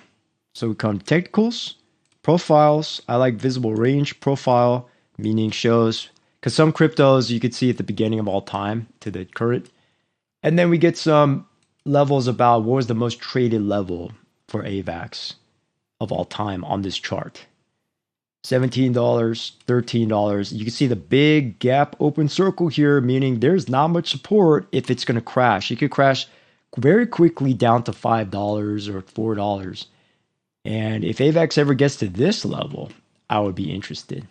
So we come to technicals, profiles. I like visible range profile, meaning shows, because some cryptos you could see at the beginning of all time to the current. And then we get some levels about what was the most traded level for AVAX of all time on this chart. $17, $13. You can see the big gap open circle here, meaning there's not much support if it's going to crash. It could crash very quickly down to $5 or $4. And if AVAX ever gets to this level, I would be interested.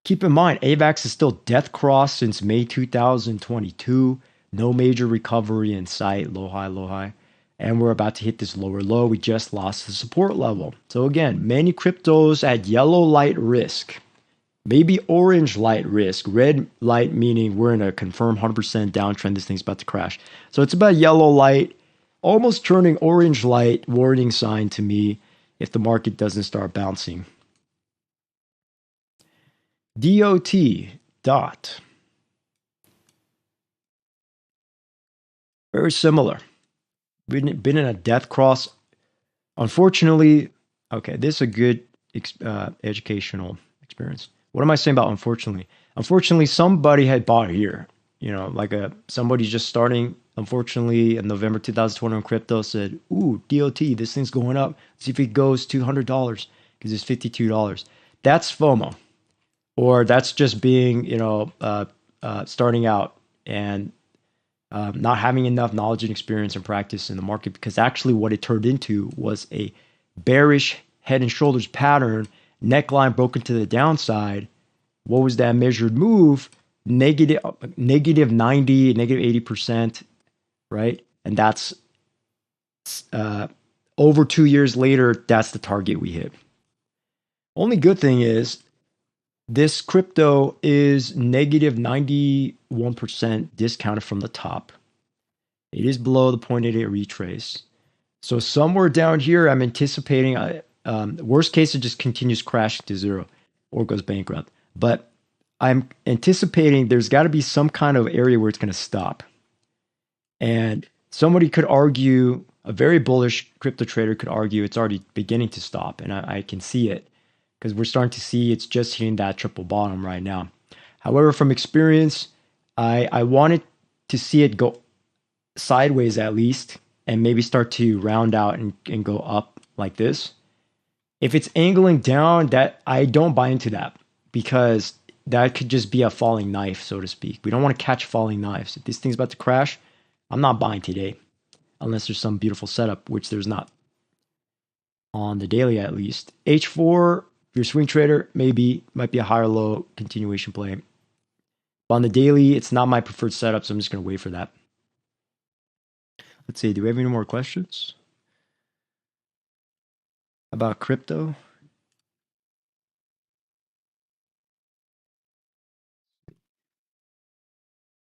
Keep in mind, AVAX is still death cross since May 2022. No major recovery in sight, low, high, low, high. And we're about to hit this lower low. We just lost the support level. So again, many cryptos at yellow light risk, maybe orange light risk, red light meaning we're in a confirmed 100% downtrend. This thing's about to crash. So it's about yellow light, almost turning orange light warning sign to me if the market doesn't start bouncing. DOT dot. Very similar. Been in a death cross. Unfortunately, okay, this is a good educational experience. What am I saying about unfortunately? Unfortunately, somebody had bought here. You know, like somebody just starting. Unfortunately, in November 2020 on crypto said, "Ooh, DOT, this thing's going up. See if it goes $200 because it's $52." That's FOMO, or that's just being, starting out and not having enough knowledge and experience and practice in the market, because actually what it turned into was a bearish head and shoulders pattern, neckline broken to the downside. What was that measured move? Negative 90, negative 80%, right? And that's over 2 years later, that's the target we hit. Only good thing is this crypto is negative 91% discounted from the top. It is below the 0.88 retrace. So somewhere down here, I'm anticipating, worst case, it just continues crashing to zero or goes bankrupt. But I'm anticipating there's got to be some kind of area where it's going to stop. And somebody could argue, a very bullish crypto trader could argue it's already beginning to stop. And I can see it, because we're starting to see it's just hitting that triple bottom right now. However, from experience, I wanted to see it go sideways at least, and maybe start to round out and go up like this. If it's angling down, that I don't buy into that, because that could just be a falling knife, so to speak. We don't want to catch falling knives. If this thing's about to crash, I'm not buying today, unless there's some beautiful setup, which there's not on the daily at least. H4, if you're a swing trader, might be a higher low continuation play. But on the daily, it's not my preferred setup, so I'm just going to wait for that. Let's see, do we have any more questions about crypto?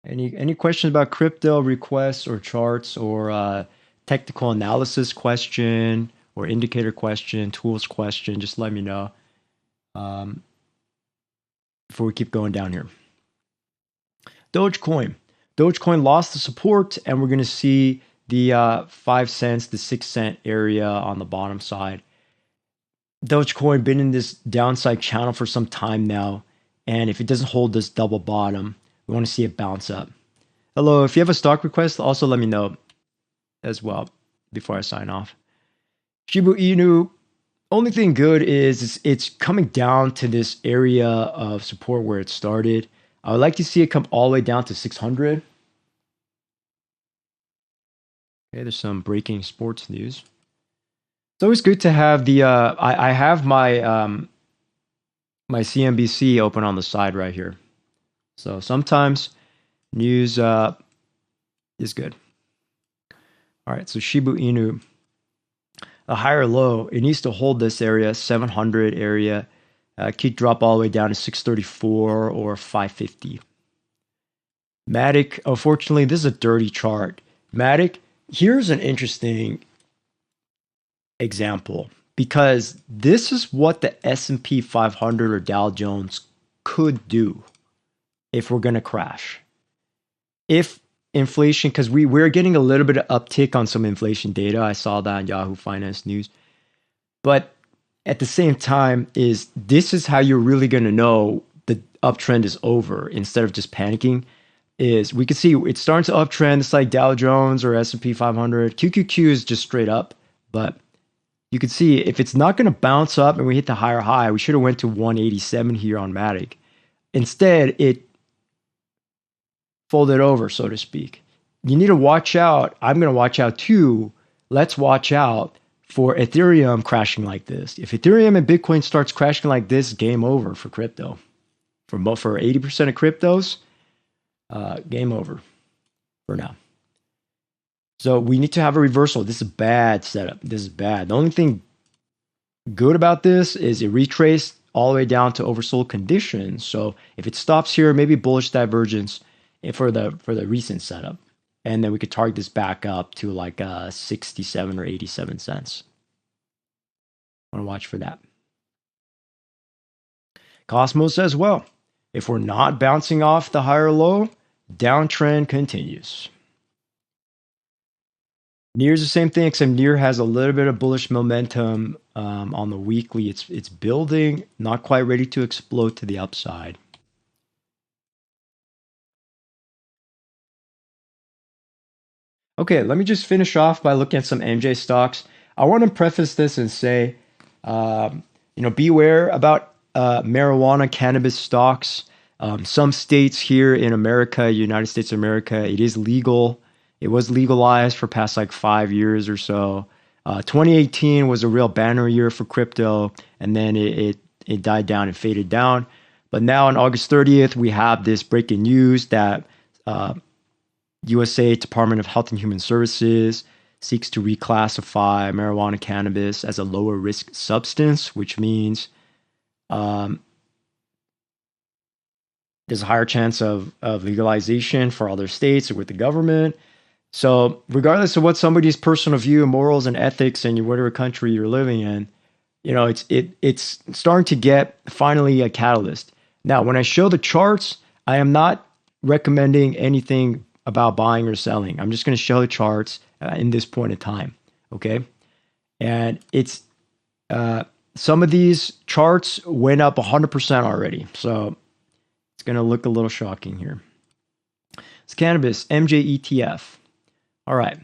Any questions about crypto, requests or charts, or technical analysis question, or indicator question, tools question? Just let me know before we keep going down here. Dogecoin lost the support, and we're going to see the 5 cents, the 6 cent area on the bottom side. Dogecoin been in this downside channel for some time now, and if it doesn't hold this double bottom, we want to see it bounce up. Hello, if you have a stock request, also let me know as well before I sign off. Shiba Inu, only thing good is it's coming down to this area of support where it started. I would like to see it come all the way down to 600. Okay, there's some breaking sports news. It's always good to have the, I have my, my CNBC open on the side right here. So sometimes news is good. All right, so Shiba Inu, a higher low, it needs to hold this area, 700 area. Could drop all the way down to 634 or 550. Matic, unfortunately, this is a dirty chart. Matic, here's an interesting example, because this is what the S&P 500 or Dow Jones could do if we're going to crash. If inflation, because we're getting a little bit of uptick on some inflation data. I saw that on Yahoo Finance News. But at the same time, this is how you're really going to know the uptrend is over, instead of just panicking. Is we can see it's starting to uptrend. It's like Dow Jones or S&P 500. QQQ is just straight up. But you can see if it's not going to bounce up and we hit the higher high, we should have went to 187 here on Matic. Instead, it folded over, so to speak. You need to watch out. I'm going to watch out too. Let's watch out for Ethereum crashing like this. If Ethereum and Bitcoin starts crashing like this, game over for crypto. For 80% of cryptos, game over for now. So we need to have a reversal. This is a bad setup. This is bad. The only thing good about this is it retraced all the way down to oversold conditions. So if it stops here, maybe bullish divergence for the recent setup. And then we could target this back up to like 67 or 87 cents. I want to watch for that. Cosmos says, well, if we're not bouncing off the higher low, downtrend continues. NIR's the same thing, except NIR has a little bit of bullish momentum on the weekly. It's building, not quite ready to explode to the upside. Okay, let me just finish off by looking at some MJ stocks. I want to preface this and say, beware about marijuana, cannabis stocks. Some states here in America, United States of America, it is legal. It was legalized for past like 5 years or so. 2018 was a real banner year for crypto, and then it died down and faded down. But now on August 30th, we have this breaking news that USA Department of Health and Human Services seeks to reclassify marijuana cannabis as a lower risk substance, which means there's a higher chance of legalization for other states or with the government. So regardless of what somebody's personal view, morals, and ethics in whatever country you're living in, it's starting to get finally a catalyst. Now, when I show the charts, I am not recommending anything about buying or selling. I'm just going to show the charts in this point in time, okay? And it's some of these charts went up 100% already, so it's going to look a little shocking here. It's cannabis, MJ ETF. All right.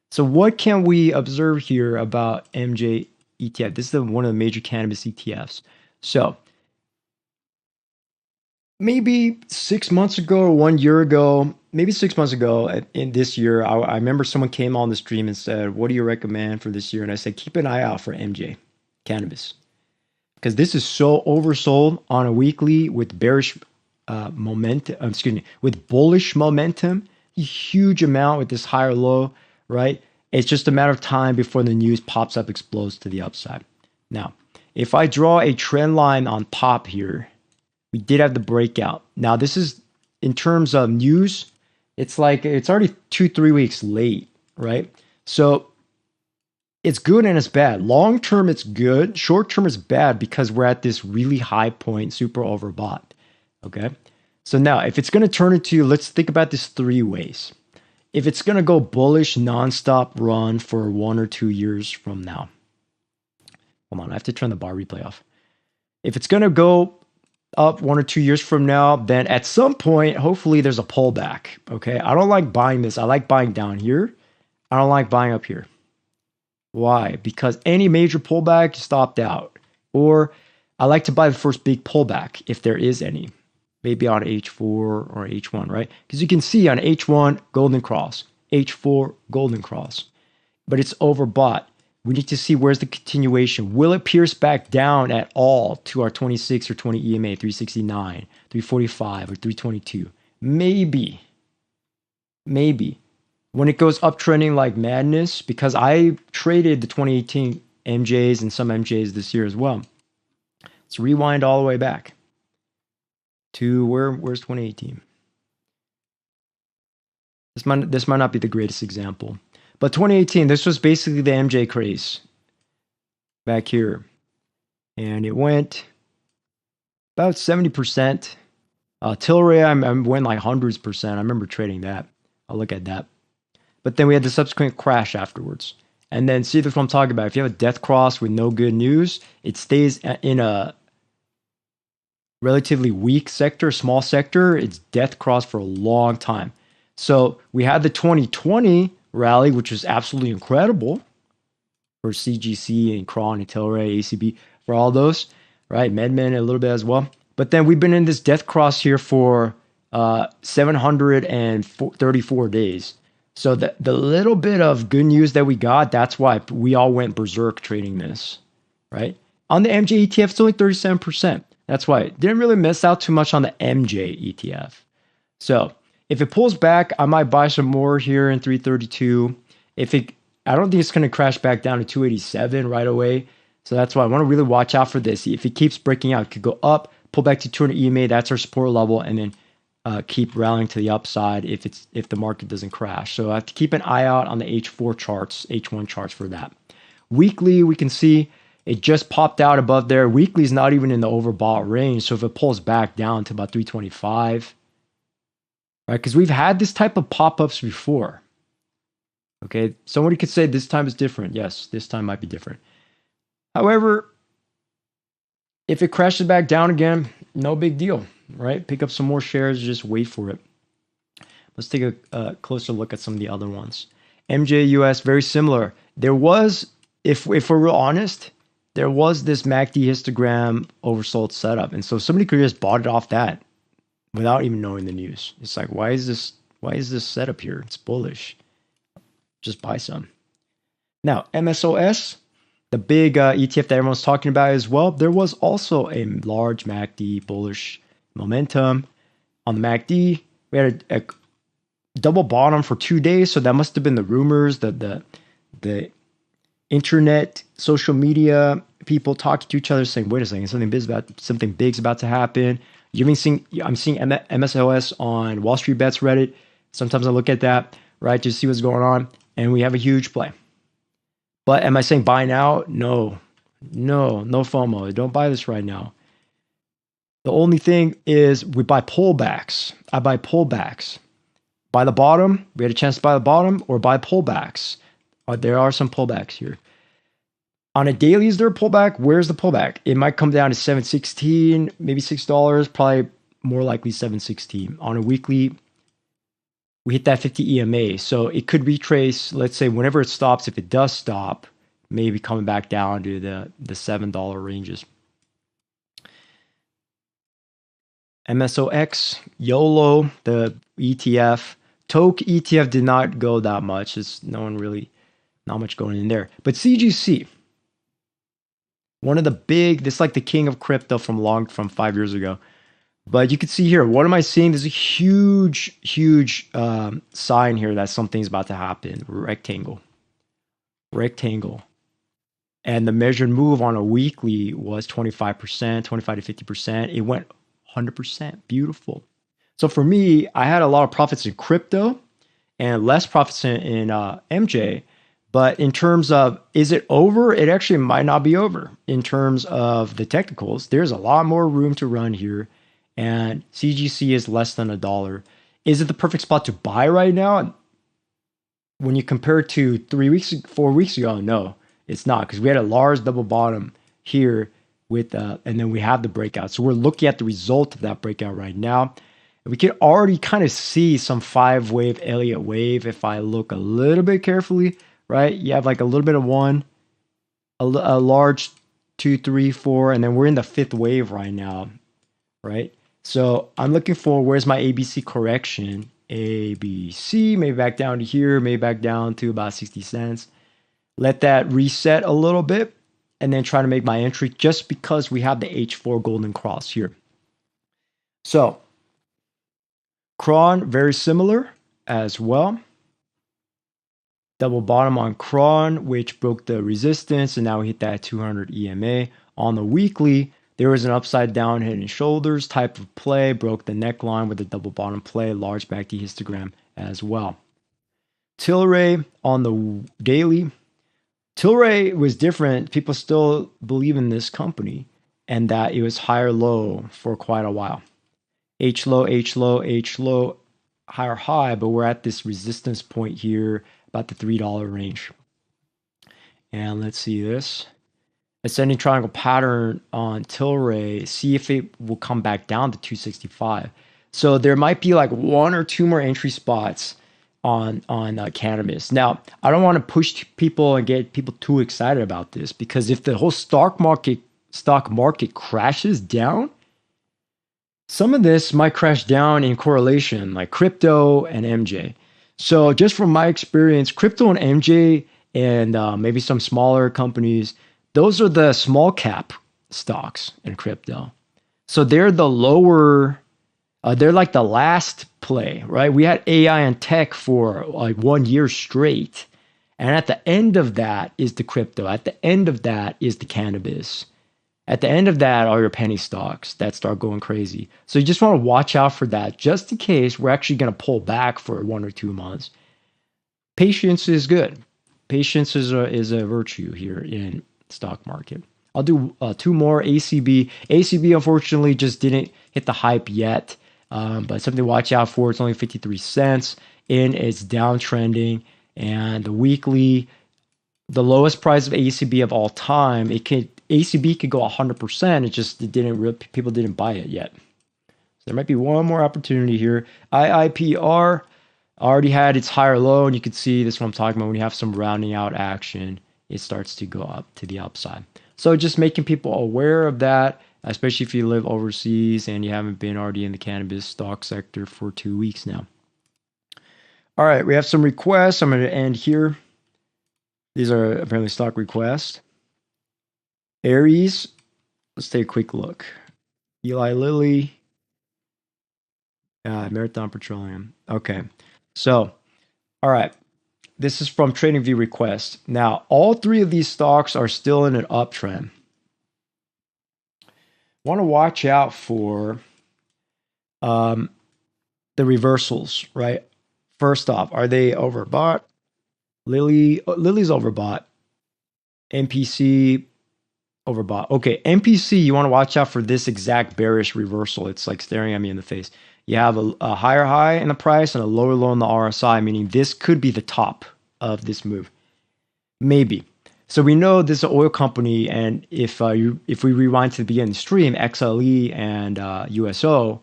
So what can we observe here about MJ ETF? This is one of the major cannabis ETFs. So maybe 6 months ago or 1 year ago, maybe 6 months ago in this year, I remember someone came on the stream and said, what do you recommend for this year? And I said, keep an eye out for MJ cannabis, because this is so oversold on a weekly with bearish momentum, with bullish momentum, a huge amount with this higher low, right? It's just a matter of time before the news pops up, explodes to the upside. Now, if I draw a trend line on top here, we did have the breakout. Now, this is in terms of news, it's like it's already 2-3 weeks late, right? So it's good and it's bad. Long term, it's good. Short term, it's bad because we're at this really high point, super overbought. Okay. So now, if it's going to turn into, let's think about this 3 ways. If it's going to go bullish nonstop run for 1 or 2 years from now. Hold on, I have to turn the bar replay off. If it's going to go up 1 or 2 years from now, then at some point, hopefully there's a pullback. Okay. I don't like buying this. I like buying down here. I don't like buying up here. Why? Because any major pullback stopped out. Or I like to buy the first big pullback if there is any. Maybe on H4 or H1, right? Because you can see on H1, golden cross. H4, golden cross. But it's overbought. We need to see where's the continuation. Will it pierce back down at all to our 26 or 20 EMA, 369, 345, or 322? Maybe. Maybe. When it goes uptrending like madness, because I traded the 2018 MJs and some MJs this year as well. Let's rewind all the way back to where's 2018? This might not be the greatest example. But 2018, this was basically the MJ craze back here. And it went about 70%. Tilray, I went like hundreds percent. I remember trading that. I'll look at that. But then we had the subsequent crash afterwards. And then see, that's what I'm talking about. If you have a death cross with no good news, it stays in a relatively weak sector, small sector. It's death cross for a long time. So we had the 2020 rally, which was absolutely incredible for CGC and Cron and Tilray, ACB, for all those, right? MedMen a little bit as well. But then we've been in this death cross here for 734 days. So the little bit of good news that we got, that's why we all went berserk trading this, right? On the MJ ETF, it's only 37%. That's why it didn't really miss out too much on the MJ ETF. So if it pulls back, I might buy some more here in 332. I don't think it's going to crash back down to 287 right away. So that's why I want to really watch out for this. If it keeps breaking out, it could go up, pull back to 200 EMA. That's our support level, and then keep rallying to the upside if the market doesn't crash. So I have to keep an eye out on the H4 charts, H1 charts for that. Weekly, we can see It just popped out above there. Weekly is not even in the overbought range. So if it pulls back down to about 325, right? Because we've had this type of pop-ups before. Okay, somebody could say this time is different. Yes, this time might be different. However, if it crashes back down again, no big deal, right? Pick up some more shares, just wait for it. Let's take a closer look at some of the other ones. MJUS, very similar. There was, if we're real honest, there was this MACD histogram oversold setup. And so somebody could have just bought it off that without even knowing the news. It's like, why is this setup here? It's bullish. Just buy some. Now, MSOS, the big ETF that everyone's talking about as well, there was also a large MACD bullish momentum. On the MACD, we had a double bottom for 2 days, so that must have been the rumors, the internet, social media people talking to each other saying, wait a second, something big's about to happen. I'm seeing MSOS on Wall Street Bets Reddit. Sometimes I look at that, right, to see what's going on, and we have a huge play. But am I saying buy now? No FOMO. Don't buy this right now. The only thing is we buy pullbacks. I buy pullbacks. Buy the bottom. We had a chance to buy the bottom, or buy pullbacks. There are some pullbacks here. On a daily, is there a pullback? Where's the pullback? It might come down to $7.16, maybe $6, probably more likely $7.16. On a weekly, we hit that 50 EMA. So it could retrace, let's say, whenever it stops, if it does stop, maybe coming back down to the $7 ranges. MSOX, YOLO, the ETF. TOKE ETF did not go that much. It's not much going in there. But CGC, one of the big, this is like the king of crypto from 5 years ago. But you can see here, what am I seeing? There's a huge sign here that something's about to happen. Rectangle. And the measured move on a weekly was 25%, 25 to 50%. It went 100%. Beautiful. So for me, I had a lot of profits in crypto and less profits in MJ. But in terms of, is it over? It actually might not be over. In terms of the technicals, there's a lot more room to run here. And CGC is less than $1. Is it the perfect spot to buy right now? When you compare it to 4 weeks ago, no, it's not, because we had a large double bottom here with, and then we have the breakout. So we're looking at the result of that breakout right now. And we can already kind of see some 5-wave Elliott wave if I look a little bit carefully, right? You have like a little bit of one, a large 2, 3, 4, and then we're in the 5th wave right now, right? So I'm looking for, where's my ABC correction? ABC, maybe back down to here, maybe back down to about 60 cents. Let that reset a little bit and then try to make my entry, just because we have the H4 golden cross here. So Cron, very similar as well. Double bottom on Cron, which broke the resistance, and now we hit that 200 EMA. On the weekly, there was an upside down head and shoulders type of play, broke the neckline with a double bottom play, large MACD histogram as well. Tilray on the daily. Tilray was different. People still believe in this company and that it was higher low for quite a while. H low, H low, H low, higher high, but we're at this resistance point here, about the $3 range. And let's see this. Ascending triangle pattern on Tilray, see if it will come back down to 265. So there might be like 1 or 2 more entry spots on cannabis. Now, I don't want to push people and get people too excited about this, because if the whole stock market crashes down, some of this might crash down in correlation, like crypto and MJ. So just from my experience, crypto and MJ and maybe some smaller companies, those are the small cap stocks in crypto. So they're the lower, they're like the last play, right? We had AI and tech for like 1 year straight. And at the end of that is the crypto. At the end of that is the cannabis. At the end of that are your penny stocks that start going crazy. So you just want to watch out for that, just in case we're actually going to pull back for 1 or 2 months. Patience is good. Patience is a virtue here in stock market. I'll do two more. ACB. ACB unfortunately just didn't hit the hype yet, but something to watch out for. It's only 53 cents in. It's downtrending, and the weekly, the lowest price of ACB of all time. ACB could go 100%. People didn't buy it yet. So there might be one more opportunity here. IIPR already had its higher low, and you can see this is what I'm talking about. When you have some rounding out action, it starts to go up to the upside. So just making people aware of that, especially if you live overseas and you haven't been already in the cannabis stock sector for 2 weeks now. All right, we have some requests. I'm going to end here. These are apparently stock requests. Aries, let's take a quick look. Eli Lilly, Marathon Petroleum. Okay, so, all right. This is from TradingView request. Now, all three of these stocks are still in an uptrend. Want to watch out for the reversals, right? First off, are they overbought? Lilly's overbought. MPC overbought. Okay, MPC, you want to watch out for this exact bearish reversal. It's like staring at me in the face. You have a higher high in the price and a lower low in the RSI, meaning this could be the top of this move. Maybe. So we know this is an oil company, and if we rewind to the beginning of the stream, XLE and USO,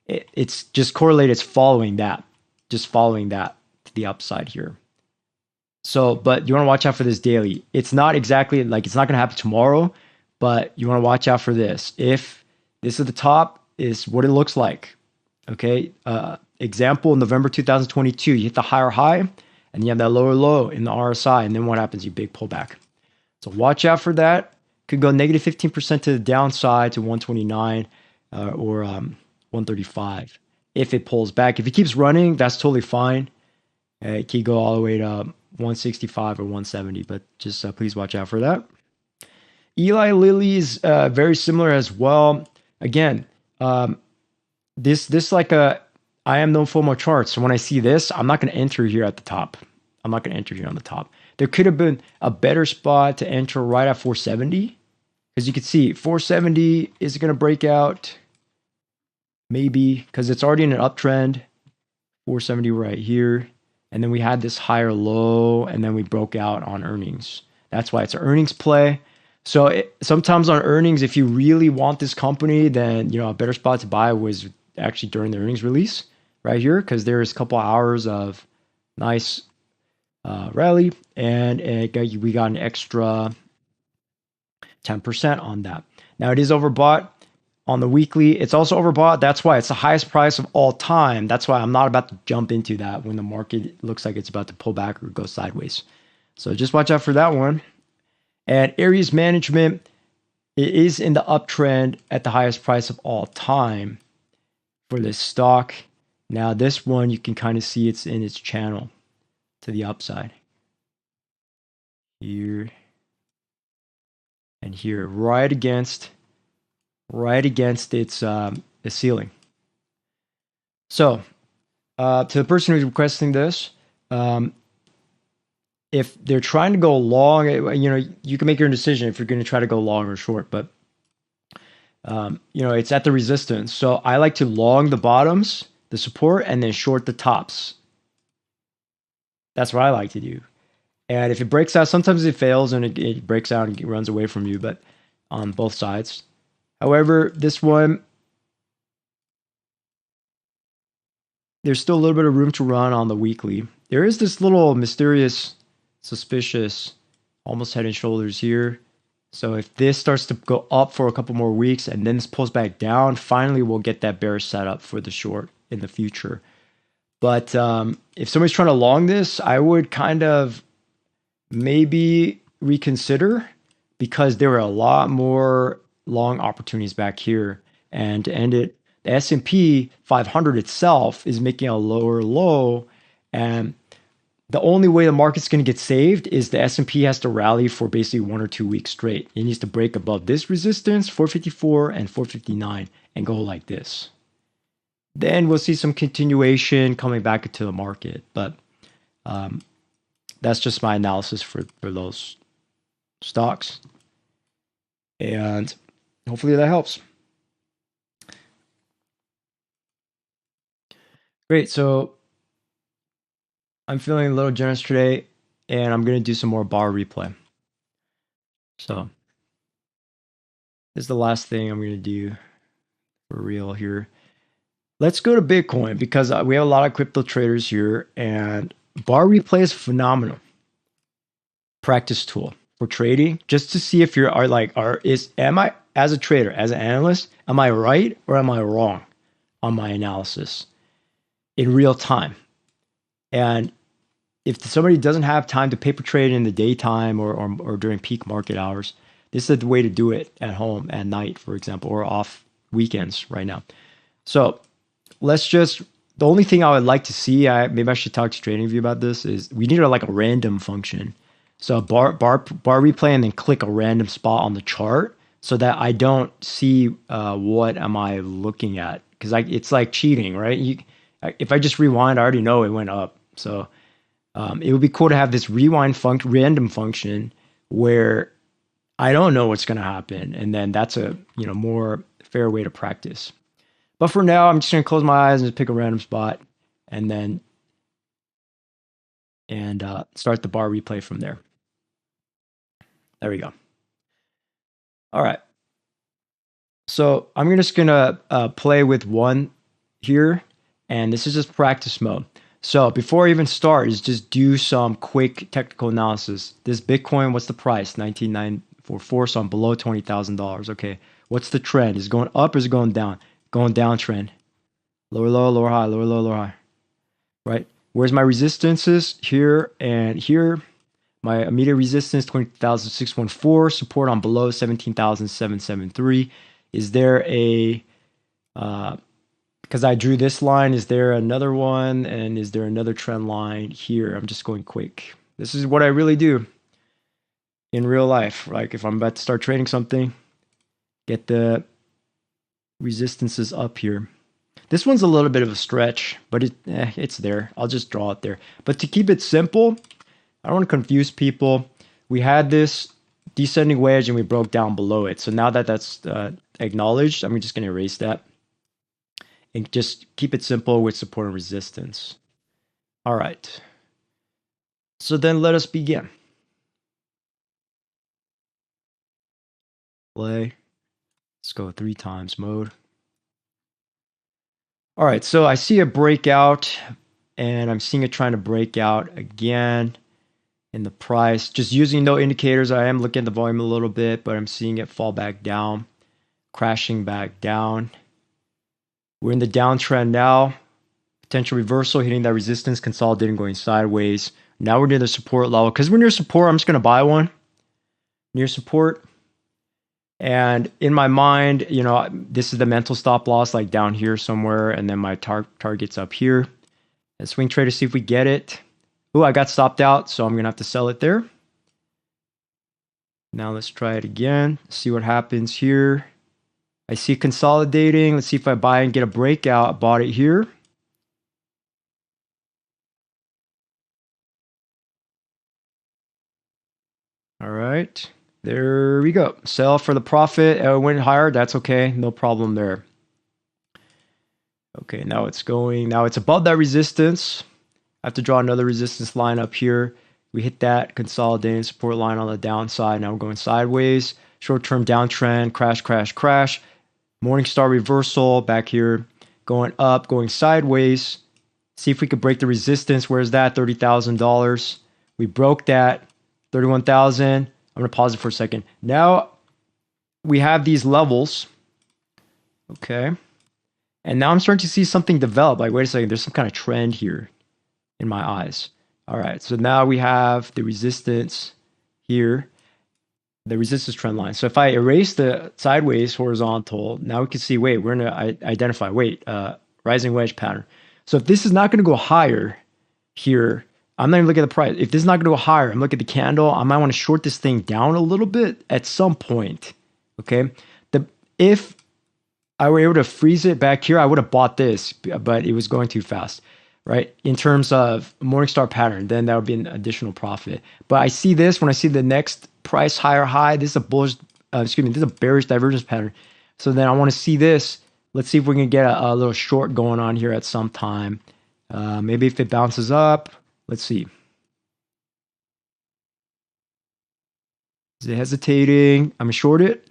it's just correlated. It's following that to the upside here. So, but you want to watch out for this daily. It's not exactly like it's not going to happen tomorrow, but you want to watch out for this. If this is the top, is what it looks like. Okay. Example, November 2022, you hit the higher high, and you have that lower low in the RSI, and then what happens? You big pullback. So watch out for that. Could go negative 15% to the downside to 129 or 135 if it pulls back. If it keeps running, that's totally fine. It could go all the way to 165 or 170, but just please watch out for that. Eli Lilly is very similar as well. Again, this like I am no FOMO charts. So when I see this, I'm not going to enter here at the top. I'm not going to enter here on the top. There could have been a better spot to enter right at 470. Because you can see 470 is going to break out. Maybe because it's already in an uptrend. 470 right here. And then we had this higher low, and then we broke out on earnings. That's why it's an earnings play. So sometimes on earnings, if you really want this company, then a better spot to buy was actually during the earnings release right here, because there's a couple hours of nice rally, and we got an extra 10% on that. Now it is overbought on the weekly. It's also overbought. That's why it's the highest price of all time. That's why I'm not about to jump into that when the market looks like it's about to pull back or go sideways. So just watch out for that one. And Aries Management, it is in the uptrend at the highest price of all time for this stock. Now this one, you can kind of see it's in its channel to the upside. Here and here, right against its ceiling. So to the person who's requesting this, if they're trying to go long, you can make your own decision if you're going to try to go long or short, but it's at the resistance. So I like to long the bottoms, the support, and then short the tops. That's what I like to do. And if it breaks out, sometimes it fails and it breaks out and it runs away from you, but on both sides. However, this one, there's still a little bit of room to run on the weekly. There is this little mysterious, suspicious, almost head and shoulders here. So if this starts to go up for a couple more weeks and then this pulls back down, finally we'll get that bearish setup for the short in the future. But if somebody's trying to long this, I would kind of maybe reconsider, because there were a lot more long opportunities back here. And to end it, the S&P 500 itself is making a lower low, and the only way the market's going to get saved is the S&P has to rally for basically 1 or 2 weeks straight. It needs to break above this resistance, 454 and 459, and go like this. Then we'll see some continuation coming back into the market. But that's just my analysis for those stocks. And hopefully that helps. Great. So I'm feeling a little generous today, and I'm going to do some more bar replay. So this is the last thing I'm going to do for real here. Let's go to Bitcoin because we have a lot of crypto traders here, and bar replay is phenomenal practice tool for trading, just to see if you're am I, as a trader, as an analyst, am I right or am I wrong on my analysis in real time? And if somebody doesn't have time to paper trade in the daytime or during peak market hours, this is the way to do it at home at night, for example, or off weekends right now. So the only thing I would like to see, maybe I should talk to TradingView about this, is we need a random function. So bar replay and then click a random spot on the chart so that I don't see what am I looking at, because it's like cheating, right? If I just rewind, I already know it went up. So it would be cool to have this random function where I don't know what's going to happen, and then that's a more fair way to practice. But for now, I'm just going to close my eyes and just pick a random spot, and then start the bar replay from there. There we go. All right. So I'm just going to play with one here, and this is just practice mode. So before I even start, is just do some quick technical analysis. This Bitcoin, what's the price? 19,944, so I'm below $20,000. Okay, what's the trend? Is it going up or is it going down? Going down trend. Lower low, lower high, lower low, lower high. Right? Where's my resistances? Here and here. My immediate resistance, 20,614. Support on below 17,773. Is there a... because I drew this line, is there another one? And is there another trend line here? I'm just going quick. This is what I really do in real life. Like if I'm about to start trading something, get the resistances up here. This one's a little bit of a stretch, but it's there. I'll just draw it there. But to keep it simple, I don't want to confuse people. We had this descending wedge and we broke down below it. So now that that's acknowledged, I'm just going to erase that. And just keep it simple with support and resistance. All right. So then let us begin. Play. Let's go 3 times mode. All right, so I see a breakout, and I'm seeing it trying to break out again in the price. Just using no indicators, I am looking at the volume a little bit, but I'm seeing it fall back down, crashing back down. We're in the downtrend now. Potential reversal, hitting that resistance, consolidating, going sideways. Now we're near the support level. Because we're near support, I'm just going to buy one. Near support. And in my mind, this is the mental stop loss, like down here somewhere. And then my target's up here. And swing trade to see if we get it. Oh, I got stopped out, so I'm going to have to sell it there. Now let's try it again. See what happens here. I see consolidating. Let's see if I buy and get a breakout. I bought it here. All right. There we go. Sell for the profit. It went higher. That's okay. No problem there. Okay, now it's going. Now it's above that resistance. I have to draw another resistance line up here. We hit that consolidating support line on the downside. Now we're going sideways. Short-term downtrend. Crash, crash, crash. Morningstar reversal back here. Going up, going sideways. See if we could break the resistance. Where's that? $30,000. We broke that. 31,000. I'm going to pause it for a second. Now we have these levels. Okay. And now I'm starting to see something develop. Like, wait a second, there's some kind of trend here in my eyes. All right. So now we have the resistance here, the resistance trend line. So if I erase the sideways horizontal, now we can see, wait, we're going to identify, rising wedge pattern. So if this is not going to go higher here, I'm not even looking at the price. If this is not going to go higher, I'm looking at the candle. I might want to short this thing down a little bit at some point. Okay. If I were able to freeze it back here, I would have bought this, but it was going too fast, right? In terms of Morningstar pattern, then that would be an additional profit. But I see this when I see the next price higher high. This is a bullish excuse me, this is a bearish divergence pattern. So then I want to see this. Let's see if we can get a little short going on here at some time. Maybe if it bounces up, let's see. Is it hesitating? I'm gonna short it.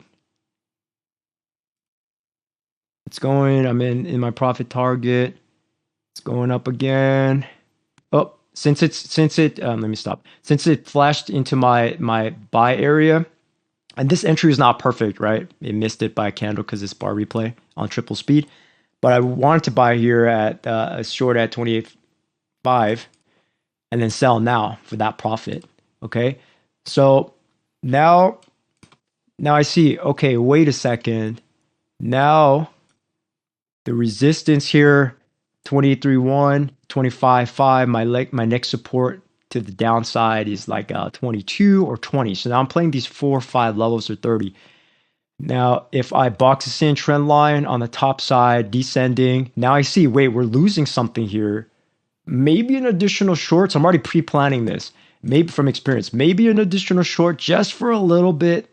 It's going, I'm in my profit target. It's going up again. Oh, since it let me stop. Since it flashed into my buy area, and this entry is not perfect, right? It missed it by a candle because it's bar replay on triple speed. But I wanted to buy here at a short at 28.5 and then sell now for that profit. Okay. So now I see, okay, wait a second. Now the resistance here, 28.31, 25.5. My next support to the downside is like 22 or 20. So now I'm playing these 4 or 5 levels or 30. Now, if I box this in trend line on the top side, descending, now I see, wait, we're losing something here. Maybe an additional short. So I'm already pre-planning this. Maybe from experience, maybe an additional short just for a little bit,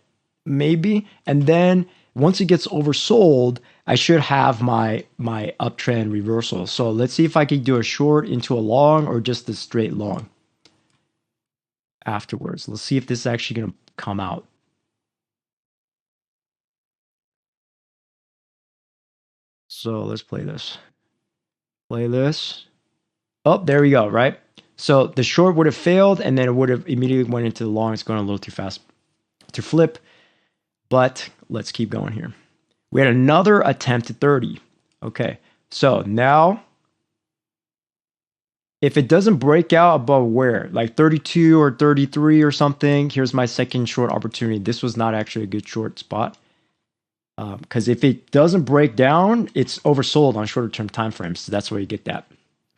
maybe. And then once it gets oversold, I should have my uptrend reversal. So let's see if I can do a short into a long or just a straight long afterwards. Let's see if this is actually going to come out. So let's play this. Play this. Oh, there we go, right? So the short would have failed, and then it would have immediately went into the long. It's going a little too fast to flip. But let's keep going here. We had another attempt at 30. Okay, so now if it doesn't break out above where, like 32 or 33 or something, here's my second short opportunity. This was not actually a good short spot. Because if it doesn't break down, it's oversold on shorter term time frames. So that's where you get that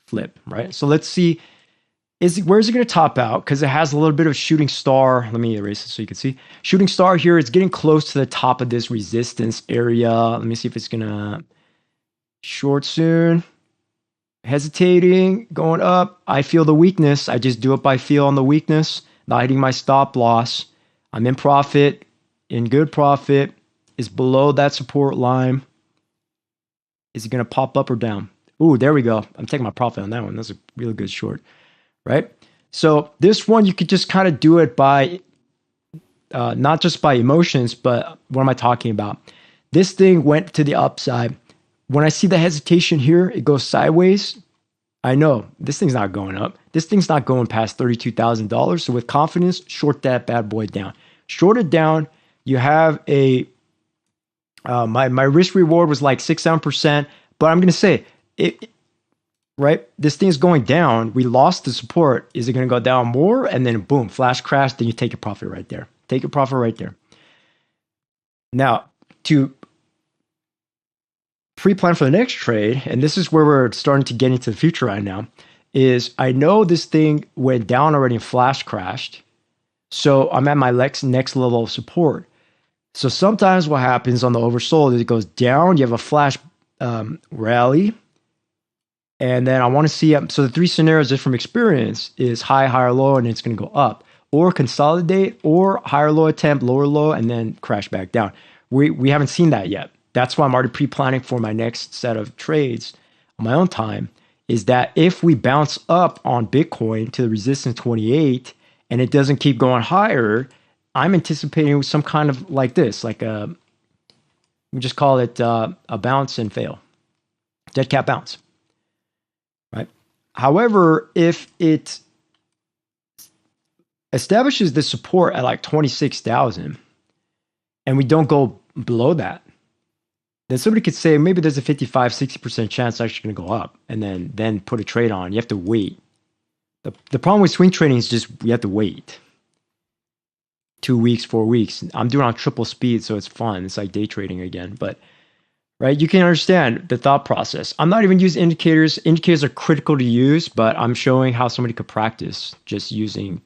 flip, right? So let's see, where's it going to top out? Because it has a little bit of shooting star. Let me erase it so you can see. Shooting star here, it's getting close to the top of this resistance area. Let me see if it's going to short soon. Hesitating, going up. I feel the weakness. I just do it by feel on the weakness, not hitting my stop loss. I'm in profit, in good profit. Is below that support line. Is it going to pop up or down? Ooh, there we go. I'm taking my profit on that one. That's a really good short, right? So this one, you could just kind of do it by, not just by emotions, but what am I talking about? This thing went to the upside. When I see the hesitation here, it goes sideways. I know this thing's not going up. This thing's not going past $32,000. So with confidence, short that bad boy down. Short it down. You have a my risk reward was like 6-7%, but I'm going to say it, right? This thing's going down. We lost the support. Is it going to go down more? And then boom, flash crash. Then you take your profit right there. Take your profit right there. Now to pre-plan for the next trade, and this is where we're starting to get into the future right now, is I know this thing went down already and flash crashed. So I'm at my next level of support. So sometimes what happens on the oversold is it goes down, you have a flash rally, and then I want to see, so the 3 scenarios just from experience is high, higher, low, and it's going to go up, or consolidate, or higher, low attempt, lower, low, and then crash back down. We haven't seen that yet. That's why I'm already pre-planning for my next set of trades on my own time, is that if we bounce up on Bitcoin to the resistance 28 and it doesn't keep going higher, I'm anticipating some kind of like this, like we just call it a bounce and fail, dead cat bounce, right? However, if it establishes the support at like 26,000 and we don't go below that, then somebody could say maybe there's a 55-60% chance it's actually going to go up, and then put a trade on. You have to wait. The problem with swing trading is just you have to wait. 2 weeks, 4 weeks. I'm doing on triple speed, so it's fun. It's like day trading again. But right, you can understand the thought process. I'm not even using indicators. Indicators are critical to use, but I'm showing how somebody could practice just using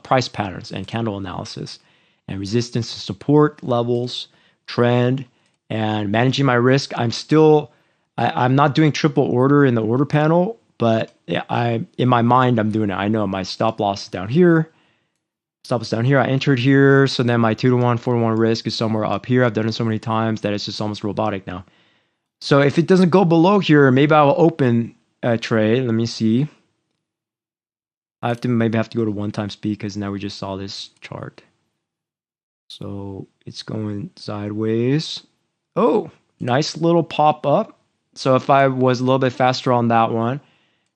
price patterns and candle analysis and resistance to support levels, trend, and managing my risk. I'm not doing triple order in the order panel, but in my mind, I'm doing it. I know my stop loss is down here. Stop loss down here. I entered here. So then my 2-to-1, 4-to-1 risk is somewhere up here. I've done it so many times that it's just almost robotic now. So if it doesn't go below here, maybe I will open a trade. Let me see. I maybe have to go to 1x speed because now we just saw this chart. So it's going sideways. Oh, nice little pop up. So if I was a little bit faster on that one,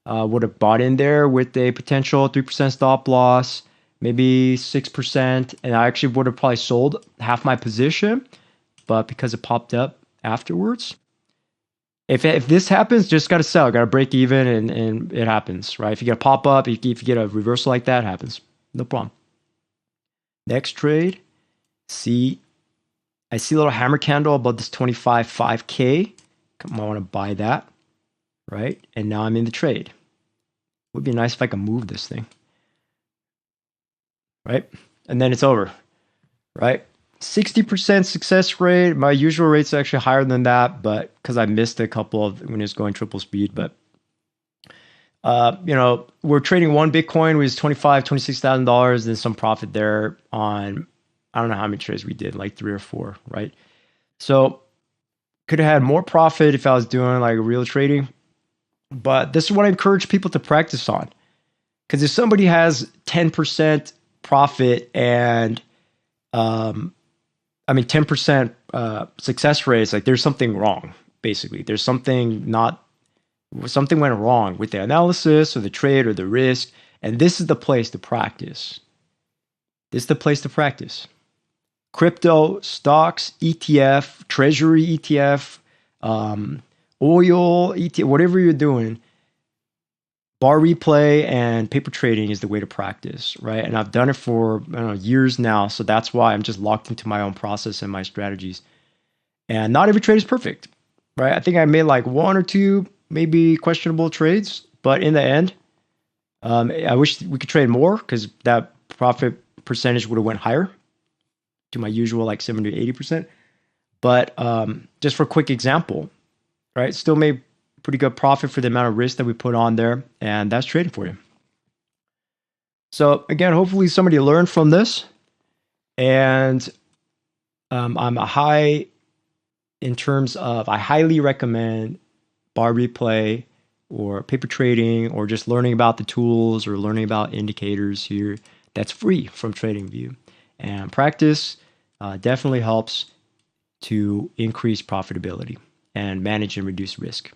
would have bought in there with a potential 3% stop loss, maybe 6%, and I actually would have probably sold half my position, but because it popped up afterwards. If this happens, just got to sell, got to break even, and it happens, right? If you get a pop up, if you get a reversal like that, it happens. No problem. Next trade, I see a little hammer candle above this 25.5K. I want to buy that, right? And now I'm in the trade. Would be nice if I could move this thing, right? And then it's over, right? 60% success rate. My usual rate's actually higher than that, but because I missed a couple of when it's going triple speed. But you know, we're trading one Bitcoin with $26,000, and some profit there on, I don't know how many trades we did, like 3 or 4, right? So could have had more profit if I was doing like real trading. But this is what I encourage people to practice on. Because if somebody has 10% profit and 10% success rate, it's like there's something wrong, basically. There's something went wrong with the analysis or the trade or the risk. And this is the place to practice. This is the place to practice. Crypto, stocks, ETF, treasury ETF, oil, ETF, whatever you're doing, bar replay and paper trading is the way to practice, right? And I've done it for years now, so that's why I'm just locked into my own process and my strategies. And not every trade is perfect, right? I think I made like 1 or 2 maybe questionable trades, but in the end, I wish we could trade more because that profit percentage would have went higher to my usual like 70 to 80%. But just for a quick example, right? Still made pretty good profit for the amount of risk that we put on there, and that's trading for you. So again, hopefully somebody learned from this, and I'm a high in terms of I highly recommend bar replay or paper trading or just learning about the tools or learning about indicators here. That's free from TradingView, and practice definitely helps to increase profitability and manage and reduce risk.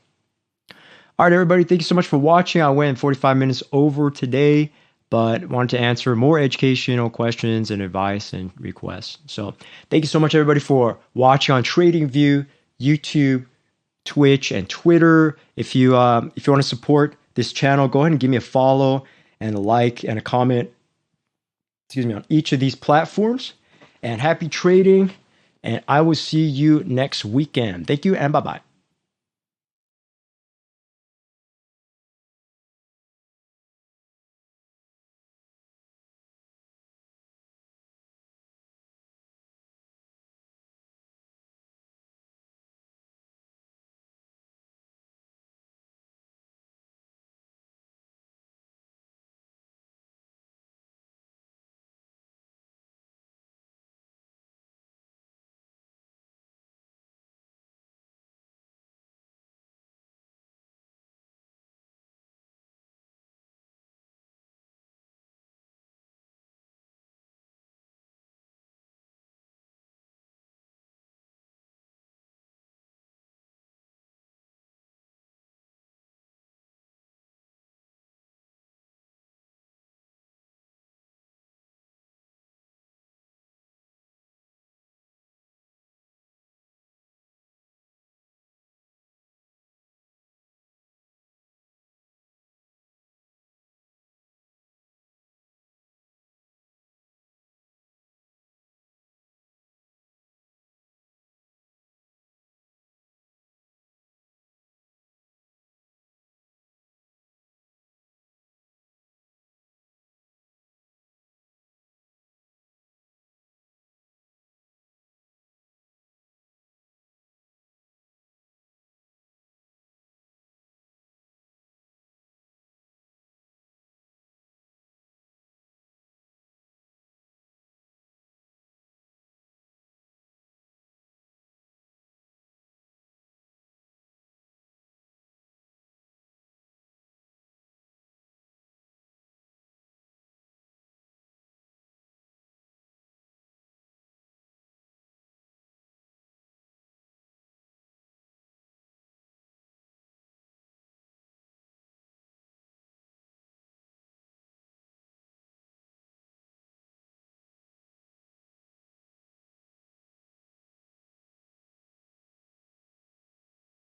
All right, everybody, thank you so much for watching. I went 45 minutes over today, but wanted to answer more educational questions and advice and requests. So thank you so much, everybody, for watching on TradingView, YouTube, Twitch, and Twitter. If you want to support this channel, go ahead and give me a follow and a like and a comment, on each of these platforms. And happy trading, and I will see you next weekend. Thank you, and bye-bye.